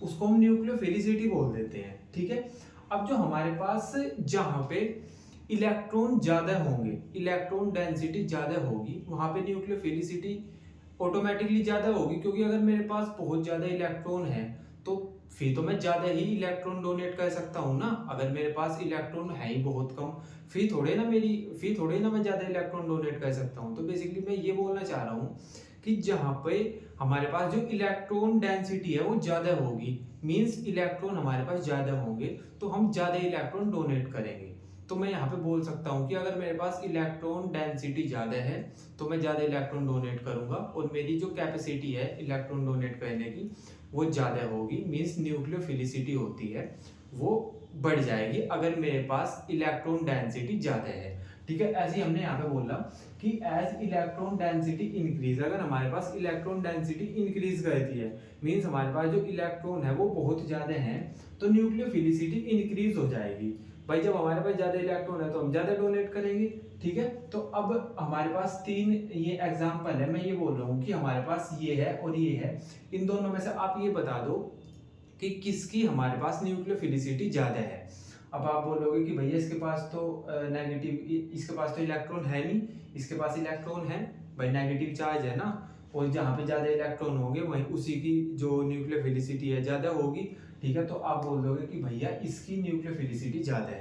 S1: उसको हम न्यूक्लियोफिलिसिटी बोल देते हैं। ठीक है, अब जो हमारे पास जहां पे इलेक्ट्रॉन ज्यादा होंगे, इलेक्ट्रॉन डेंसिटी ज्यादा होगी, वहां पे न्यूक्लियोफिलिसिटी ऑटोमेटिकली ज्यादा होगी, क्योंकि अगर मेरे पास बहुत ज्यादा इलेक्ट्रॉन है तो फिर तो मैं ज्यादा ही इलेक्ट्रॉन डोनेट कर सकता हूँ ना। अगर मेरे पास इलेक्ट्रॉन है ही बहुत कम, फिर थोड़े ना मैं ज्यादा इलेक्ट्रॉन डोनेट कर सकता हूँ। तो बेसिकली मैं ये बोलना चाह रहा हूँ कि जहाँ पे हमारे पास जो इलेक्ट्रॉन डेंसिटी है वो ज्यादा होगी, मींस इलेक्ट्रॉन हमारे पास ज्यादा होंगे, तो हम ज्यादा इलेक्ट्रॉन डोनेट करेंगे। तो मैं यहाँ पे बोल सकता हूँ कि अगर मेरे पास इलेक्ट्रॉन डेंसिटी ज्यादा है तो मैं ज्यादा इलेक्ट्रॉन डोनेट करूंगा और मेरी जो कैपेसिटी है इलेक्ट्रॉन डोनेट करने की वो ज्यादा होगी, मींस न्यूक्लियोफिलिसिटी होती है वो बढ़ जाएगी अगर मेरे पास इलेक्ट्रॉन डेंसिटी ज्यादा है। ठीक है, ऐसे ही हमने यहाँ पे बोला कि एज इलेक्ट्रॉन डेंसिटी इंक्रीज, अगर हमारे पास इलेक्ट्रॉन डेंसिटी इंक्रीज करती है, मींस हमारे पास जो इलेक्ट्रॉन है वो बहुत ज्यादा है, तो न्यूक्लियोफिलिसिटी इंक्रीज हो जाएगी। भाई जब हमारे पास ज्यादा इलेक्ट्रॉन है तो हम ज्यादा डोनेट करेंगे। ठीक है, तो अब हमारे पास तीन ये एग्जांपल है, मैं ये बोल रहा हूँ कि हमारे पास ये है और ये है, इन दोनों में से आप ये बता दो कि किसकी हमारे पास न्यूक्लियोफिलिसिटी ज्यादा है। अब आप बोलोगे कि भैया इसके पास तो नेगेटिव, इसके पास तो इलेक्ट्रॉन है नहीं, इसके पास इलेक्ट्रॉन है, भाई नेगेटिव चार्ज है ना, और जहाँ पे ज़्यादा इलेक्ट्रॉन होंगे वहीं उसी की जो न्यूक्लियोफिलिसिटी है ज़्यादा होगी, ठीक है। तो आप बोल दोगे कि भैया इसकी न्यूक्लियोफिलिसिटी ज़्यादा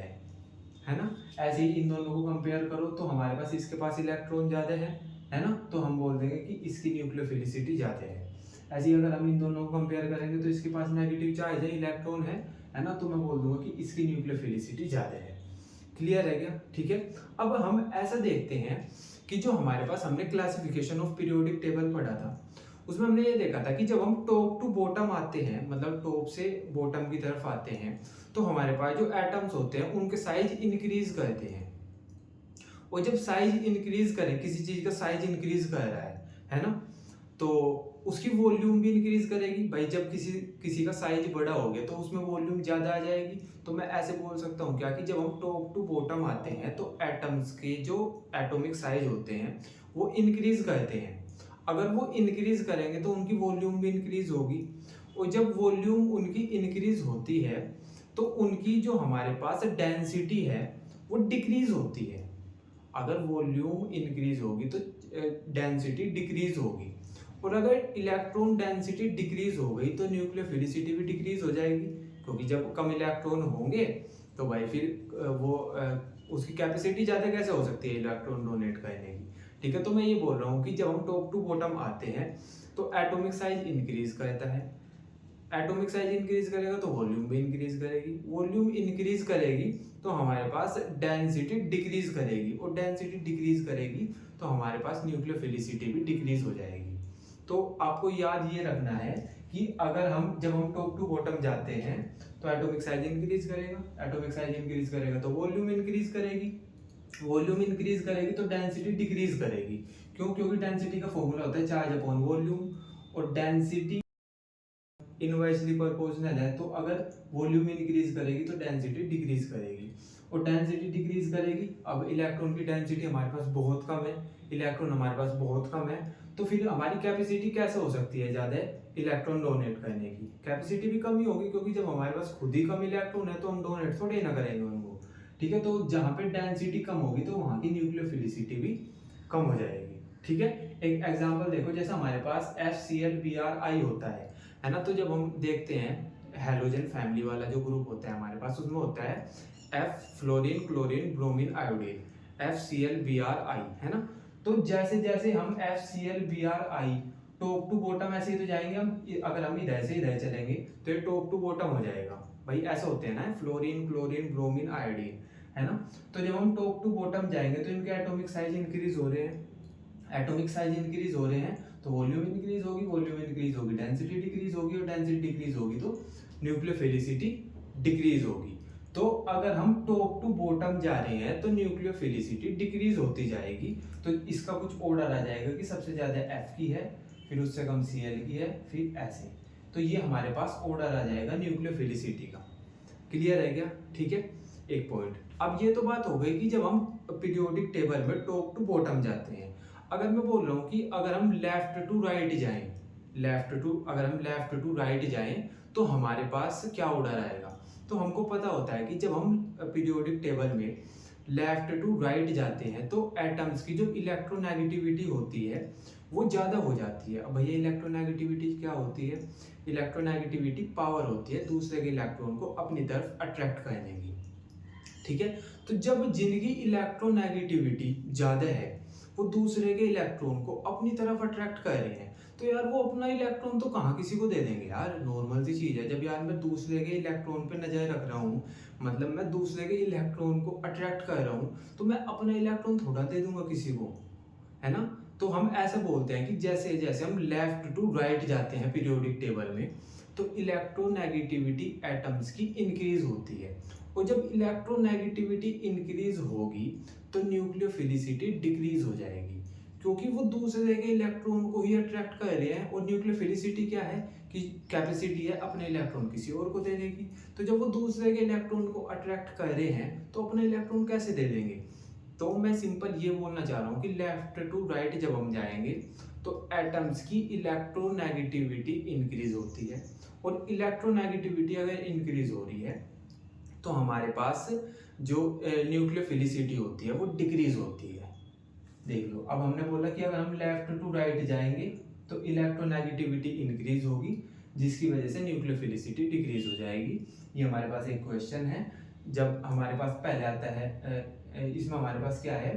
S1: है ना। ऐसे ही इन दोनों को कंपेयर करो तो हमारे पास इसके पास इलेक्ट्रॉन ज़्यादा है ना, तो हम बोल देंगे कि इसकी न्यूक्लियोफिलिसिटी ज़्यादा है। ऐसे ही अगर हम इन दोनों को कंपेयर करेंगे तो इसके पास नेगेटिव चार्ज है, इलेक्ट्रॉन है ना, तो मैं बोल दूंगा कि इसकी न्यूक्लियोफिलिसिटी ज़्यादा है। क्लियर है क्या? ठीक है। अब हम ऐसा देखते हैं कि जो हमारे पास हमने क्लासिफिकेशन ऑफ पीरियोडिक टेबल पढ़ा था, उसमें हमने ये देखा था कि जब हम टॉप टू बॉटम आते हैं, मतलब टॉप से बॉटम की तरफ आते हैं, तो हमारे पास जो एटम्स होते हैं उनके साइज इंक्रीज करते हैं। और जब साइज इंक्रीज करें, किसी चीज का साइज इंक्रीज कर रहा है ना, तो उसकी वॉल्यूम भी इंक्रीज करेगी। भाई जब किसी का साइज बड़ा हो गया तो उसमें वॉल्यूम ज्यादा आ जाएगी। तो मैं ऐसे बोल सकता हूँ क्या कि जब हम टॉप टू बॉटम आते हैं तो एटम्स के जो एटॉमिक साइज होते हैं वो इंक्रीज करते हैं। अगर वो इंक्रीज करेंगे तो उनकी वॉल्यूम भी इंक्रीज होगी, और जब वॉल्यूम उनकी इंक्रीज होती है तो उनकी जो हमारे पास डेंसिटी है वो डिक्रीज होती है। अगर वॉल्यूम इंक्रीज होगी तो डेंसिटी डिक्रीज होगी, और अगर इलेक्ट्रॉन डेंसिटी डिक्रीज हो गई तो न्यूक्लियोफिलिसिटी भी डिक्रीज हो जाएगी, क्योंकि जब कम इलेक्ट्रॉन होंगे तो भाई फिर वो उसकी कैपेसिटी ज़्यादा कैसे हो सकती है इलेक्ट्रॉन डोनेट करने की, ठीक है। तो मैं ये बोल रहा हूँ कि जब हम टॉप टू बॉटम आते हैं तो एटॉमिक साइज इंक्रीज करता है, एटॉमिक साइज इंक्रीज करेगा तो वॉल्यूम भी इंक्रीज करेगी, वॉल्यूम इंक्रीज करेगी तो हमारे पास डेंसिटी डिक्रीज करेगी, और डेंसिटी डिक्रीज करेगी तो हमारे पास न्यूक्लियोफिलिसिटी भी डिक्रीज हो जाएगी। तो आपको याद ये रखना है कि अगर जब हम टॉप टू बॉटम जाते हैं तो एटॉमिक साइज इंक्रीज करेगा, एटॉमिक साइज इंक्रीज करेगा तो वॉल्यूम इंक्रीज करेगी, वॉल्यूम इंक्रीज करेगी तो डेंसिटी डिक्रीज करेगी। क्यों? क्योंकि डेंसिटी का फॉर्मूला होता है चार्ज अपॉन वॉल्यूम, और डेंसिटी इनवर्सली प्रोपोर्शनल है। तो अगर वॉल्यूम इंक्रीज करेगी तो डेंसिटी डिक्रीज करेगी, और डेंसिटी डिक्रीज करेगी। अब इलेक्ट्रॉन की डेंसिटी हमारे पास बहुत कम है, इलेक्ट्रॉन हमारे पास बहुत कम है, तो फिर हमारी कैपेसिटी कैसे हो सकती है ज़्यादा इलेक्ट्रॉन डोनेट करने की? कैपेसिटी भी कम ही होगी, क्योंकि जब हमारे पास खुद ही कम इलेक्ट्रॉन है तो हम डोनेट थोड़े ही ना करेंगे उनको, ठीक है। तो जहाँ पे डेंसिटी कम होगी तो वहाँ की न्यूक्लियोफिलिसिटी भी कम हो जाएगी, ठीक है। एक एग्जांपल देखो, जैसे हमारे पास FClBrI होता है ना, तो जब हम देखते हैं हेलोजन फैमिली वाला जो ग्रुप होता है हमारे पास, उसमें होता है F fluorine chlorine bromine iodine, FClBrI, है ना। तो जैसे जैसे हम FClBrI टॉप टू बॉटम ऐसे ही तो जाएंगे हम, अगर हम इधर से इधर चलेंगे तो ये टॉप टू बॉटम हो जाएगा। भाई ऐसे होते हैं ना, फ्लोरीन क्लोरीन ब्रोमीन आयोडीन, है ना। तो जब हम टॉप टू बॉटम जाएंगे तो इनके एटॉमिक साइज इंक्रीज हो रहे हैं, एटॉमिक साइज इंक्रीज हो रहे हैं तो वॉल्यूम इंक्रीज होगी, वॉल्यूम इंक्रीज होगी डेंसिटी डिक्रीज होगी, और डेंसिटी डिक्रीज होगी तो न्यूक्लियोफिलिसिटी डिक्रीज होगी। तो अगर हम टॉप टू बॉटम जा रहे हैं तो न्यूक्लियोफिलिसिटी डिक्रीज होती जाएगी। तो इसका कुछ ऑर्डर आ जाएगा कि सबसे ज्यादा F की है, फिर उससे कम Cl की है, फिर ऐसे। तो ये हमारे पास ऑर्डर आ जाएगा न्यूक्लियोफिलिसिटी का। क्लियर है क्या? ठीक है, एक पॉइंट। अब ये तो बात हो गई कि जब हम पीरियोडिक टेबल में टॉप टू बॉटम जाते हैं। अगर मैं बोल रहा हूँ कि अगर हम लेफ्ट टू राइट जाएं, अगर हम लेफ्ट टू राइट जाएं तो हमारे पास क्या ऑर्डर आएगा? तो हमको पता होता है कि जब हम पीरियोडिक टेबल में लेफ्ट टू राइट जाते हैं तो एटम्स की जो इलेक्ट्रोनेगेटिविटी होती है वो ज़्यादा हो जाती है। अब भैया इलेक्ट्रोनेगेटिविटी क्या होती है? इलेक्ट्रोनेगेटिविटी पावर होती है दूसरे के इलेक्ट्रॉन को अपनी तरफ अट्रैक्ट करने की, ठीक है। तो जब जिनकी इलेक्ट्रोनेगेटिविटी ज़्यादा है वो दूसरे के इलेक्ट्रॉन को अपनी तरफ अट्रैक्ट कर रहे हैं, तो यार वो अपना इलेक्ट्रॉन तो कहाँ किसी को दे देंगे यार? नॉर्मल सी चीज़ है। जब यार मैं दूसरे के इलेक्ट्रॉन पे नज़र रख रहा हूँ, मतलब मैं दूसरे के इलेक्ट्रॉन को अट्रैक्ट कर रहा हूँ, तो मैं अपना इलेक्ट्रॉन थोड़ा दे दूंगा किसी को, है ना। तो हम ऐसे बोलते हैं कि जैसे जैसे हम लेफ्ट टू राइट जाते हैं पीरियोडिक टेबल में तो इलेक्ट्रोनेगेटिविटी एटम्स की इंक्रीज होती है, और जब इलेक्ट्रोनेगेटिविटी इंक्रीज होगी तो न्यूक्लियोफिलिसिटी डिक्रीज हो जाएगी, क्योंकि वो दूसरे के इलेक्ट्रॉन को ही अट्रैक्ट कर रहे हैं। और न्यूक्लियोफिलिसिटी क्या है कि कैपेसिटी है अपने इलेक्ट्रॉन किसी और को देने की। तो जब वो दूसरे के इलेक्ट्रॉन को अट्रैक्ट कर रहे हैं तो अपने इलेक्ट्रॉन कैसे दे देंगे? तो मैं सिंपल ये बोलना चाह रहा हूँ कि लेफ्ट टू राइट जब हम जाएंगे तो एटम्स की इलेक्ट्रोनेगेटिविटी इंक्रीज होती है, और इलेक्ट्रोनेगेटिविटी अगर इंक्रीज हो रही है तो हमारे पास जो न्यूक्लियोफिलिसिटी होती है वो डिक्रीज होती है। देख लो, अब हमने बोला कि अगर हम लेफ्ट टू राइट जाएंगे तो इलेक्ट्रोनेगेटिविटी इंक्रीज होगी, जिसकी वजह से न्यूक्लियोफिलिसिटी डिक्रीज हो जाएगी। ये हमारे पास एक क्वेश्चन है। जब हमारे पास पहले आता है, इसमें हमारे पास क्या है,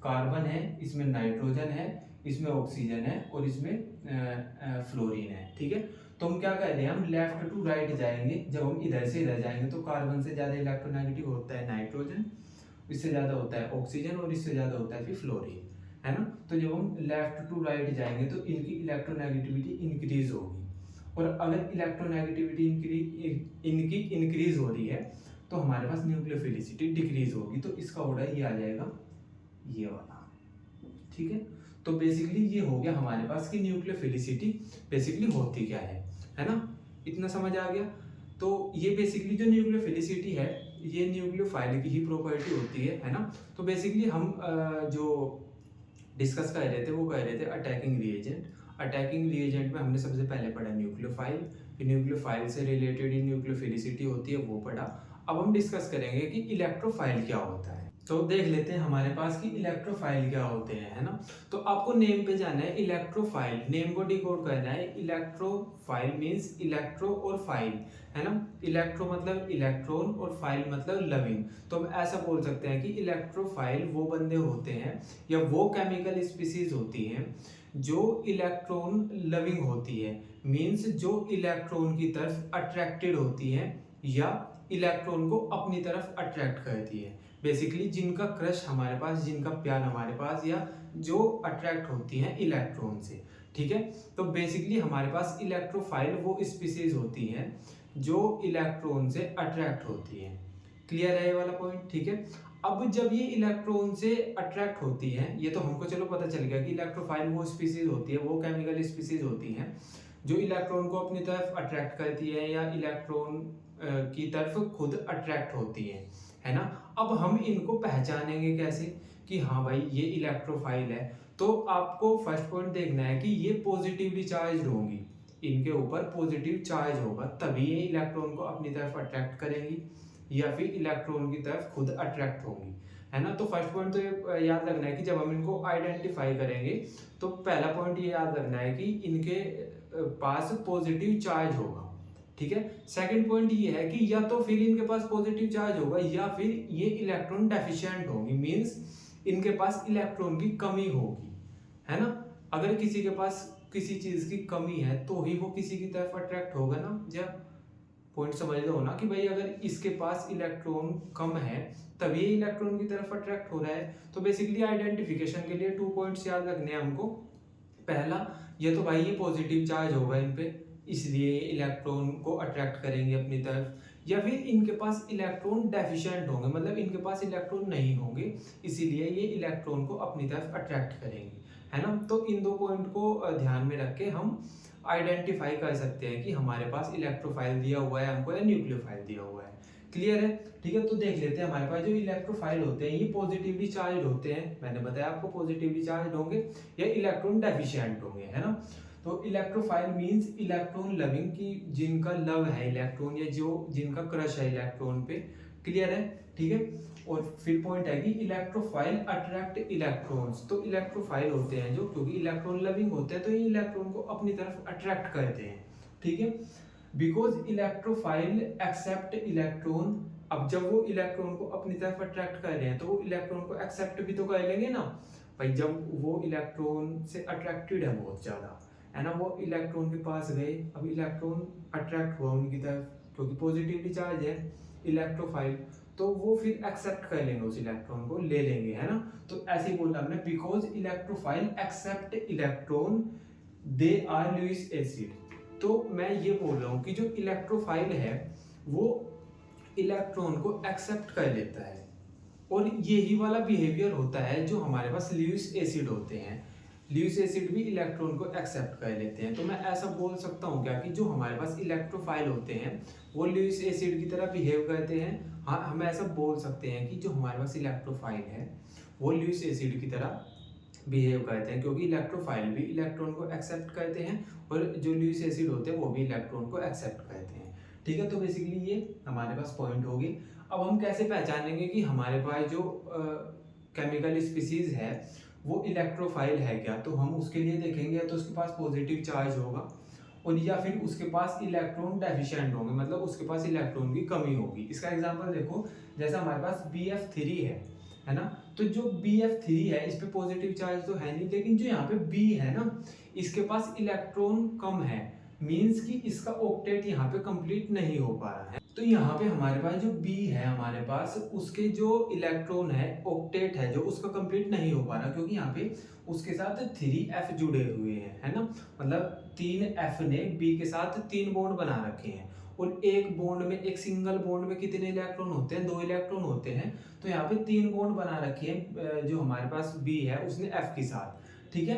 S1: कार्बन है, इसमें नाइट्रोजन है, इसमें ऑक्सीजन है और इसमें फ्लोरीन है, ठीक है। तो हम क्या कह रहे हैं, हम लेफ्ट टू राइट जाएंगे, जब हम इधर से इधर जाएंगे तो कार्बन से ज़्यादा इलेक्ट्रोनेगेटिव होता है नाइट्रोजन, इससे ज़्यादा होता है ऑक्सीजन और इससे ज़्यादा होता है फिर फ्लोरीन, है ना। तो जब हम लेफ्ट टू राइट जाएंगे तो इनकी इलेक्ट्रोनेगेटिविटी इंक्रीज होगी, और अगर इलेक्ट्रोनेगेटिविटी इनकी इंक्रीज हो रही है तो हमारे पास न्यूक्लियोफिलिसिटी डिक्रीज होगी। तो इसका ऑर्डर ये आ जाएगा, ये वाला, ठीक है। तो बेसिकली ये हो गया हमारे पास कि न्यूक्लियोफिलिसिटी बेसिकली होती क्या है ना, इतना समझ आ गया। तो ये बेसिकली जो न्यूक्लियोफिलिसिटी है ये न्यूक्लियोफाइल की ही प्रॉपर्टी होती है ना। तो बेसिकली हम जो डिस्कस कर रहे थे वो कह रहे थे अटैकिंग रिएजेंट। अटैकिंग रिएजेंट में हमने सबसे पहले पढ़ा न्यूक्लियोफाइल, फिर न्यूक्लियोफाइल से रिलेटेड ही न्यूक्लियोफिलिसिटी होती है वो पढ़ा। अब हम डिस्कस करेंगे कि इलेक्ट्रोफाइल क्या होता है। तो देख लेते हैं हमारे पास कि इलेक्ट्रोफाइल क्या होते हैं, है ना। तो आपको नेम पे जाना है, इलेक्ट्रोफाइल, नेम को डिकोड करना है। इलेक्ट्रोफाइल मींस इलेक्ट्रो और फाइल, है ना। इलेक्ट्रो मतलब इलेक्ट्रॉन और फाइल मतलब लविंग। तो हम ऐसा बोल सकते हैं कि इलेक्ट्रोफाइल वो बंदे होते हैं या वो केमिकल स्पीसीज होती हैं जो इलेक्ट्रॉन लविंग होती है, मींस जो इलेक्ट्रॉन की तरफ अट्रैक्टेड होती है या इलेक्ट्रॉन को अपनी तरफ अट्रैक्ट करती है। बेसिकली जिनका क्रश हमारे पास, जिनका प्यार हमारे पास, या जो अट्रैक्ट होती हैं इलेक्ट्रॉन से, ठीक है। तो बेसिकली हमारे पास इलेक्ट्रोफाइल वो स्पीसीज होती हैं जो इलेक्ट्रॉन से अट्रैक्ट होती हैं। क्लियर है ये वाला पॉइंट, ठीक है। अब जब ये इलेक्ट्रॉन से अट्रैक्ट होती हैं, ये तो हमको चलो पता चल गया कि इलेक्ट्रोफाइल वो स्पीसीज होती है, वो केमिकल स्पीसीज होती हैं जो इलेक्ट्रॉन को अपनी तरफ अट्रैक्ट करती है या इलेक्ट्रॉन की तरफ खुद अट्रैक्ट होती है ना। अब हम इनको पहचानेंगे कैसे कि हाँ भाई ये इलेक्ट्रोफाइल है। तो आपको फर्स्ट पॉइंट देखना है कि ये पॉजिटिवली चार्ज होंगी, इनके ऊपर पॉजिटिव चार्ज होगा तभी ये इलेक्ट्रॉन को अपनी तरफ अट्रैक्ट करेंगी या फिर इलेक्ट्रॉन की तरफ खुद अट्रैक्ट होंगी, है ना। तो फर्स्ट पॉइंट तो ये याद रखना है कि जब हम इनको आइडेंटिफाई करेंगे तो पहला पॉइंट ये याद रखना है कि इनके पास पॉजिटिव चार्ज होगा, ठीक है। सेकंड पॉइंट ये है कि या तो फिर इनके पास पॉजिटिव चार्ज होगा या फिर ये इलेक्ट्रॉन डेफिशिएंट होंगी, मींस इनके पास इलेक्ट्रॉन की कमी होगी, है ना। अगर किसी के पास किसी चीज की कमी है तो ही वो किसी की तरफ अट्रैक्ट होगा ना। जब पॉइंट समझ लो ना कि भाई अगर इसके पास इलेक्ट्रॉन कम है तभी इलेक्ट्रॉन की तरफ अट्रैक्ट हो रहा है। तो बेसिकली आइडेंटिफिकेशन के लिए 2 पॉइंट्स याद रखने हैं हमको। पहला, ये तो भाई ये पॉजिटिव चार्ज होगा इन पे इसलिए इलेक्ट्रॉन को अट्रैक्ट करेंगे अपनी तरफ, या फिर इनके पास इलेक्ट्रॉन डेफिशिएंट होंगे, मतलब इनके पास इलेक्ट्रॉन नहीं होंगे इसीलिए ये इलेक्ट्रॉन को अपनी तरफ अट्रैक्ट करेंगे, है ना। तो इन 2 पॉइंट को ध्यान में रख के हम आइडेंटिफाई कर सकते हैं कि हमारे पास इलेक्ट्रोफाइल दिया हुआ है हमको या न्यूक्लियोफाइल दिया हुआ है। क्लियर है, ठीक है। तो देख लेते हैं हमारे पास जो इलेक्ट्रोफाइल होते हैं ये पॉजिटिवली चार्ज होते हैं, मैंने बताया आपको पॉजिटिवली चार्ज होंगे या इलेक्ट्रॉन डेफिशिएंट होंगे, है ना। तो इलेक्ट्रोफाइल मींस इलेक्ट्रॉन लविंग, की जिनका लव है इलेक्ट्रॉन या जो जिनका क्रश है इलेक्ट्रॉन पे। क्लियर है, ठीक है। और फिर पॉइंट है कि इलेक्ट्रोफाइल अट्रैक्ट इलेक्ट्रॉन्स। तो इलेक्ट्रोफाइल होते हैं जो, क्योंकि इलेक्ट्रॉन लविंग होते हैं तो ये इलेक्ट्रॉन को अपनी तरफ अट्रैक्ट करते हैं, ठीक है। Because electrophile accept electron. अब जब वो इलेक्ट्रॉन को अपनी तरफ अट्रैक्ट कर रहे हैं तो वो इलेक्ट्रॉन को एक्सेप्ट भी तो कर लेंगे ना भाई। जब वो इलेक्ट्रॉन से अट्रैक्टेड है बहुत ज्यादा, है ना, वो इलेक्ट्रॉन के पास गए, अब इलेक्ट्रॉन अट्रैक्ट हुआ उनकी तरफ क्योंकि पॉजिटिवली चार्ज है इलेक्ट्रोफाइल, तो वो फिर एक्सेप्ट कर लेंगे उस इलेक्ट्रॉन को, ले लेंगे, है ना। तो ऐसे ही बोलना हमने, because electrophile accept electron they are Lewis acid. तो मैं ये बोल रहा हूँ कि जो इलेक्ट्रोफाइल है वो इलेक्ट्रॉन को एक्सेप्ट कर लेता है, और यही वाला बिहेवियर होता है जो हमारे पास लुईस एसिड होते हैं। लुईस एसिड भी इलेक्ट्रॉन को एक्सेप्ट कर लेते हैं। तो मैं ऐसा बोल सकता हूँ क्या कि जो हमारे पास इलेक्ट्रोफाइल होते हैं वो लुईस एसिड की तरह बिहेव करते हैं। हाँ, हम ऐसा बोल सकते हैं कि जो हमारे पास इलेक्ट्रोफाइल है वो लुईस एसिड की तरह बिहेव करते हैं, क्योंकि इलेक्ट्रोफाइल भी इलेक्ट्रॉन को एक्सेप्ट करते हैं और जो लुईस एसिड होते हैं वो भी इलेक्ट्रॉन को एक्सेप्ट करते हैं, ठीक है। तो बेसिकली ये हमारे पास पॉइंट हो गए। अब हम कैसे पहचानेंगे कि हमारे पास जो केमिकल स्पीसीज है वो इलेक्ट्रोफाइल है क्या, तो हम उसके लिए देखेंगे तो उसके पास पॉजिटिव चार्ज होगा और या फिर उसके पास इलेक्ट्रॉन डेफिशिएंट होंगे, मतलब उसके पास इलेक्ट्रॉन की कमी होगी। इसका एग्जांपल देखो, जैसा हमारे पास BF3 है ना, तो जो BF3 है इस पे पॉजिटिव चार्ज तो है नहीं, लेकिन जो यहाँ पे B है ना, इसके पास इलेक्ट्रॉन कम है, मींस कि इसका ऑक्टेट यहाँ पे कंप्लीट नहीं हो पा रहा है। तो यहाँ पे हमारे पास जो B है हमारे पास, उसके जो इलेक्ट्रॉन है, ऑक्टेट है जो, उसका कंप्लीट नहीं हो पा रहा, क्योंकि यहाँ पे उसके साथ 3F जुड़े हुए हैं, है ना, मतलब 3F ने B के साथ 3 बॉन्ड बना रखे हैं और एक बॉन्ड में, एक सिंगल बॉन्ड में कितने इलेक्ट्रॉन होते हैं, 2 इलेक्ट्रॉन होते हैं। तो यहाँ पे 3 बॉन्ड बना रखे हैं जो हमारे पास B है उसने F के साथ, ठीक है।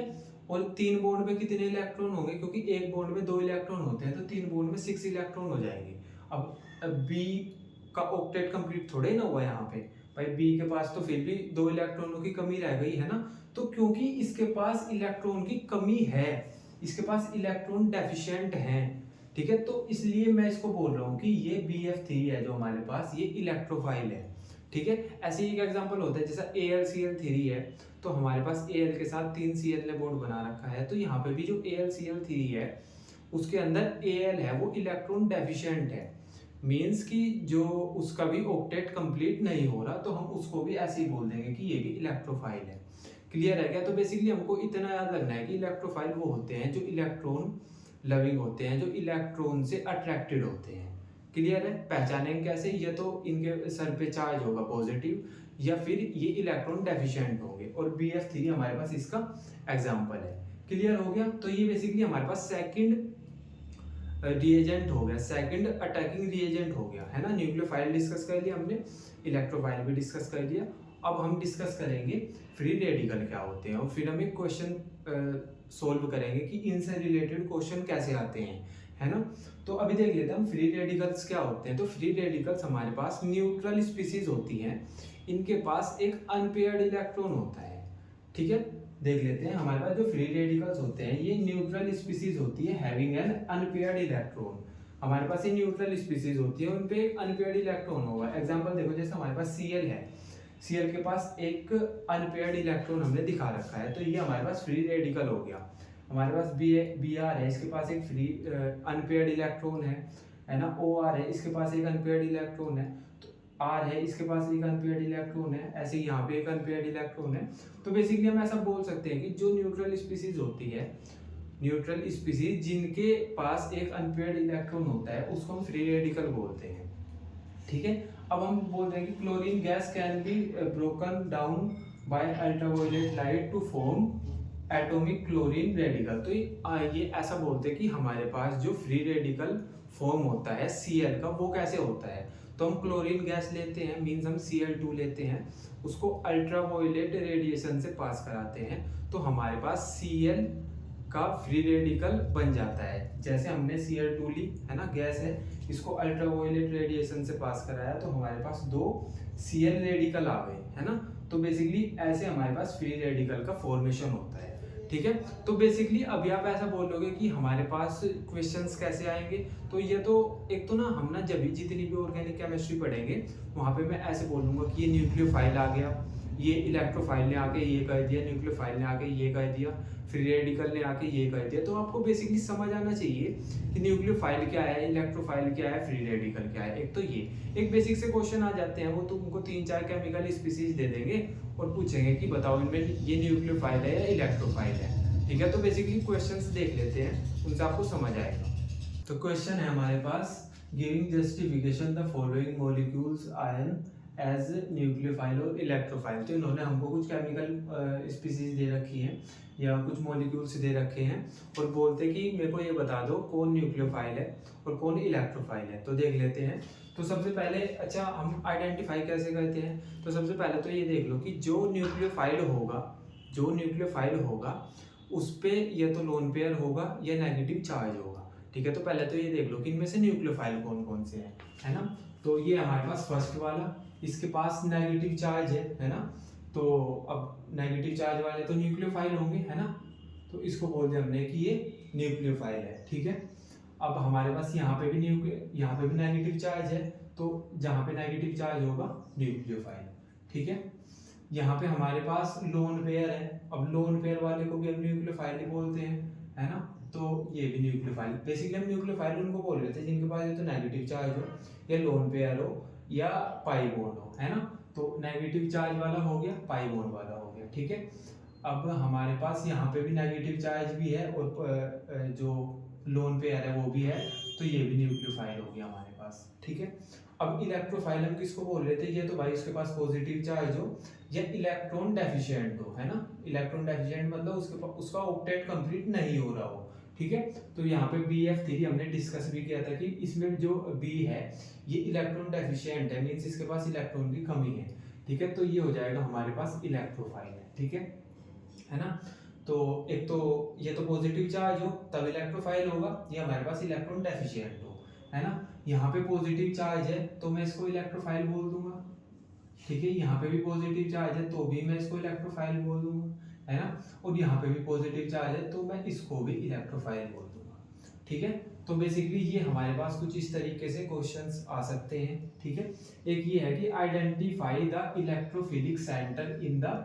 S1: और 3 बॉन्ड में कितने इलेक्ट्रॉन होंगे, क्योंकि एक बॉन्ड में 2 इलेक्ट्रॉन होते हैं, तो 3 बॉन्ड में 6 इलेक्ट्रॉन हो जाएंगे। अब B का ऑक्टेट कंप्लीट थोड़े ना हुआ यहाँ पे, भाई B के पास तो फिर भी 2 इलेक्ट्रॉनों की कमी रह गई है ना, तो क्योंकि इसके पास इलेक्ट्रॉन की कमी है, इसके पास इलेक्ट्रॉन डेफिशिएंट हैं, ठीक है, तो इसलिए मैं इसको बोल रहा हूँ कि ये BF3 है जो हमारे पास, ये इलेक्ट्रोफाइल है, ठीक है। ऐसे ही एक एग्जांपल होता है, जैसा AlCl3 है, तो हमारे पास Al के साथ 3 Cl ने बॉन्ड बना रखा है, तो यहाँ पे भी जो AlCl3 है उसके अंदर Al है वो इलेक्ट्रॉन डेफिशिएंट है, मीन्स कि जो उसका भी ऑक्टेट कंप्लीट नहीं हो रहा, तो हम उसको भी ऐसे ही बोल देंगे कि ये भी इलेक्ट्रोफाइल है। क्लियर है क्या? तो बेसिकली हमको इतना याद रखना है कि इलेक्ट्रोफाइल वो होते हैं जो इलेक्ट्रॉन लविंग होते हैं, जो इलेक्ट्रॉन से अट्रैक्टेड होते हैं। क्लियर है? पहचानेंगे कैसे? या तो इनके सर पे चार्ज होगा पॉजिटिव, या फिर ये इलेक्ट्रॉन डेफिशिएंट होंगे, और BF3 हमारे पास इसका एग्जाम्पल है। क्लियर हो गया? तो ये बेसिकली हमारे पास सेकंड रिएजेंट हो गया, सेकंड अटैकिंग रिएजेंट हो गया, है ना। न्यूक्लियोफाइल डिस्कस कर लिया हमने, इलेक्ट्रोफाइल भी डिस्कस कर लिया। अब हम डिस्कस करेंगे फ्री रेडिकल क्या होते हैं, और फिर हम एक क्वेश्चन सोल्व करेंगे कि इनसे रिलेटेड क्वेश्चन कैसे आते हैं, है ना। तो अभी देख लेते हैं हम फ्री रेडिकल्स क्या होते हैं। तो फ्री रेडिकल्स हमारे पास न्यूट्रल स्पीसीज होती हैं, इनके पास एक अनपेयर्ड इलेक्ट्रॉन होता है, ठीक है। देख लेते हैं, हमारे पास जो फ्री रेडिकल्स होते हैं ये न्यूट्रल स्पीसीज होती है हैविंग एन अनपेयर्ड इलेक्ट्रॉन। हमारे पास ये न्यूट्रल स्पीसीज होती है, उन पे एक अनपेयर्ड इलेक्ट्रॉन होगा। एग्जांपल देखो, जैसे हमारे पास Cl है, Cl के पास एक अनपेयर्ड इलेक्ट्रॉन हमने दिखा रखा है, तो ये हमारे पास फ्री रेडिकल हो गया। हमारे पास Br है, इसके पास एक फ्री अनपेयर्ड इलेक्ट्रॉन है ना। OR है, इसके पास एक अनपेयर्ड इलेक्ट्रॉन है। R है, इसके पास एक अनपेयर्ड इलेक्ट्रॉन है, ऐसे ही यहाँ पे एक अनपेयर्ड इलेक्ट्रॉन है। तो बेसिकली हम ऐसा बोल सकते हैं कि जो न्यूट्रल स्पीसीज होती है, न्यूट्रल स्पीसीज जिनके पास एक अनपेयर्ड इलेक्ट्रॉन होता है, उसको हम फ्री रेडिकल बोलते हैं, ठीक है। अब हम बोल रहे हैं कि chlorine gas can be broken down by ultraviolet light to form atomic chlorine radical. तो ये ऐसा बोलते हैं कि हमारे पास जो फ्री रेडिकल फॉर्म होता है Cl का, वो कैसे होता है। तो हम क्लोरीन गैस लेते हैं, मीन्स हम Cl2 लेते हैं, उसको अल्ट्रावायलेट रेडिएशन से पास कराते हैं, तो हमारे पास Cl का फ्री रेडिकल बन जाता है। जैसे हमने Cl2 ली, है ना, गैस है, इसको अल्ट्रावायलेट रेडिएशन से पास कराया, तो हमारे पास 2 Cl रेडिकल आ गए, है ना। तो बेसिकली ऐसे हमारे पास फ्री रेडिकल का फॉर्मेशन होता है, ठीक है। तो बेसिकली अभी आप ऐसा बोलोगे कि हमारे पास क्वेश्चंस कैसे आएंगे, तो ये तो एक तो ना हम ना जब भी जितनी भी ऑर्गेनिक केमिस्ट्री पढ़ेंगे वहाँ पे मैं ऐसे बोलूँगा कि ये न्यूक्लियोफाइल आ गया, ये इलेक्ट्रोफाइल ने आके ये कह दिया, न्यूक्लियोफाइल ने आके ये कह दिया, फ्री रेडिकल ने आके ये कह दिया। तो आपको बेसिकली समझ आना चाहिए कि न्यूक्लियोफाइल क्या है, इलेक्ट्रोफाइल क्या है, फ्री रेडिकल क्या है। एक तो ये एक बेसिक से क्वेश्चन आ जाते हैं, वो तुमको 3-4 केमिकल स्पीसीज दे देंगे और पूछेंगे कि बताओ इनमें ये न्यूक्लियोफाइल है या इलेक्ट्रोफाइल है, ठीक है। तो बेसिकली क्वेश्चंस देख लेते हैं, उनसे आपको समझ आएगा। तो क्वेश्चन है हमारे पास, giving justification the following molecules ion as nucleophile और इलेक्ट्रोफाइल। तो इन्होंने हमको कुछ केमिकल स्पीसीज दे रखी हैं या कुछ मॉलिक्यूल्स दे रखे हैं और बोलते कि मेरे को ये बता दो कौन न्यूक्लियोफाइल है और कौन इलेक्ट्रोफाइल है। तो देख लेते हैं। तो सबसे पहले, अच्छा हम आइडेंटिफाई कैसे करते हैं, तो सबसे पहले तो ये देख लो कि जो न्यूक्लियोफाइल होगा उस पे या तो लोन पेयर होगा या नेगेटिव चार्ज होगा, ठीक है। तो पहले तो ये देख लो कि इनमें से न्यूक्लियोफाइल कौन कौन से हैं, है ना। तो ये हमारे पास फर्स्ट वाला, इसके पास नेगेटिव चार्ज है ना। तो अब नेगेटिव चार्ज वाले तो न्यूक्लियोफाइल होंगे, है ना। तो इसको बोल दिया हमने कि ये न्यूक्लियोफाइल है, ठीक है। अब हमारे पास यहाँ पे भी नेगेटिव चार्ज है, तो जहाँ पे नेगेटिव चार्ज होगा न्यूक्लियोफाइल, ठीक है।
S2: यहाँ पे हमारे पास लोन पेयर है। अब लोन पेयर वाले को भी हम न्यूक्लियोफाइल ही बोलते हैं, है ना। तो ये भी न्यूक्लियोफाइल, बेसिकली हम न्यूक्लियोफाइल उनको बोल रहे थे जिनके पास या तो नेगेटिव चार्ज हो, या लोन पेयर हो, या पाई बॉन्ड हो, है ना। तो नेगेटिव चार्ज वाला हो गया, पाई बॉन्ड वाला हो गया, ठीक है। अब हमारे पास यहाँ पे भी नेगेटिव चार्ज भी है और जो लोन पेयर है वो भी है, तो ये भी न्यूक्लियोफाइल हो गया हमारे पास, ठीक है। अब इलेक्ट्रोफाइल हम किसको बोल रहे थे, ये तो भाई उसके पास पॉजिटिव चार्ज हो या इलेक्ट्रॉन डेफिशिएंट हो, है ना। इलेक्ट्रॉन डेफिशिएंट मतलब उसका ऑक्टेट कंप्लीट नहीं हो रहा हो, ठीक है। तो यहाँ पे BF3 हमने डिस्कस भी किया था कि इसमें जो B है ये इलेक्ट्रॉन डेफिशिएंट है, मींस इसके पास इलेक्ट्रॉन की कमी है, ठीक है। तो ये हो जाएगा हमारे पास इलेक्ट्रोफाइल है, ठीक है ना। तो एक तो ये तो पॉजिटिव चार्ज हो तब इलेक्ट्रोफाइल होगा, ये हमारे पास इलेक्ट्रॉन डेफिशिएंट हो, है ना। यहाँ पे पॉजिटिव चार्ज है तो मैं इसको इलेक्ट्रोफाइल बोल दूंगा, ठीक है। यहाँ पे भी पॉजिटिव चार्ज है तो भी मैं इसको इलेक्ट्रोफाइल बोल दूंगा, है ना। और यहाँ पे भी पॉजिटिव चार्ज है तो मैं इसको भी इलेक्ट्रोफाइल बोल दूंगा, ठीक है। तो बेसिकली ये हमारे पास कुछ इस तरीके से क्वेश्चंस आ सकते हैं, ठीक है। एक ये है कि identify the electrophilic centre in the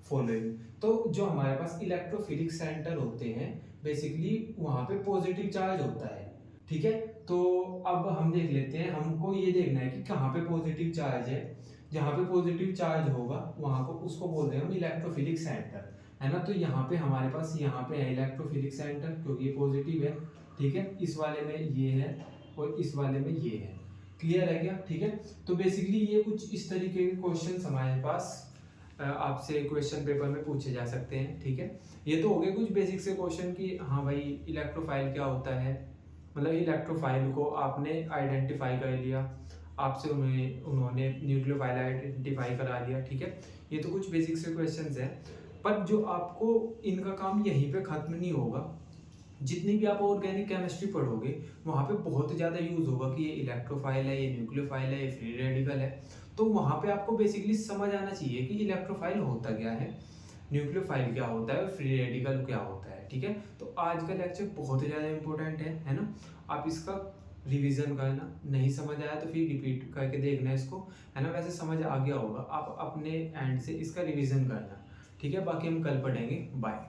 S2: following. तो जो हमारे पास इलेक्ट्रोफिलिक सेंटर होते हैं बेसिकली वहां पे पॉजिटिव चार्ज होता है, ठीक है। तो अब हम देख लेते हैं, हमको ये देखना है कि कहाँ पे पॉजिटिव चार्ज है। जहाँ पे पॉजिटिव चार्ज होगा वहां को उसको बोलते हैं हम इलेक्ट्रोफिलिक सेंटर, है ना। तो यहाँ पे हमारे पास यहाँ पे है इलेक्ट्रोफिलिक सेंटर क्योंकि ये पॉजिटिव है, ठीक है। इस वाले में ये है और इस वाले में ये है, क्लियर है क्या, ठीक है। तो बेसिकली ये कुछ इस तरीके के क्वेश्चन हमारे पास आपसे क्वेश्चन पेपर में पूछे जा सकते हैं, ठीक है। ये तो हो गए कुछ बेसिक से क्वेश्चन कि हाँ भाई इलेक्ट्रोफाइल क्या होता है, मतलब इलेक्ट्रोफाइल को आपने आइडेंटिफाई कर लिया, आपसे उन्होंने न्यूक्लियोफाइल आइडेंटिफाई करा लिया, ठीक है। ये तो कुछ बेसिक से क्वेश्चंस हैं, पर जो आपको इनका काम यहीं पे खत्म नहीं होगा। जितनी भी आप ऑर्गेनिक केमिस्ट्री पढ़ोगे वहाँ पे बहुत ज़्यादा यूज़ होगा कि ये इलेक्ट्रोफाइल है, ये न्यूक्लियोफाइल है, ये फ्री रेडिकल है। तो वहाँ पे आपको बेसिकली समझ आना चाहिए कि इलेक्ट्रोफाइल होता क्या है, न्यूक्लियोफाइल क्या होता है और फ्री रेडिकल क्या होता है, ठीक है। तो आज का लेक्चर बहुत ही ज़्यादा इंपॉर्टेंट है ना। आप इसका रिवीजन करना, नहीं समझ आया तो फिर रिपीट करके देखना इसको, है ना। वैसे समझ आ गया होगा, आप अपने एंड से इसका रिवीजन करना, ठीक है। बाकी हम कल पढ़ेंगे, बाय।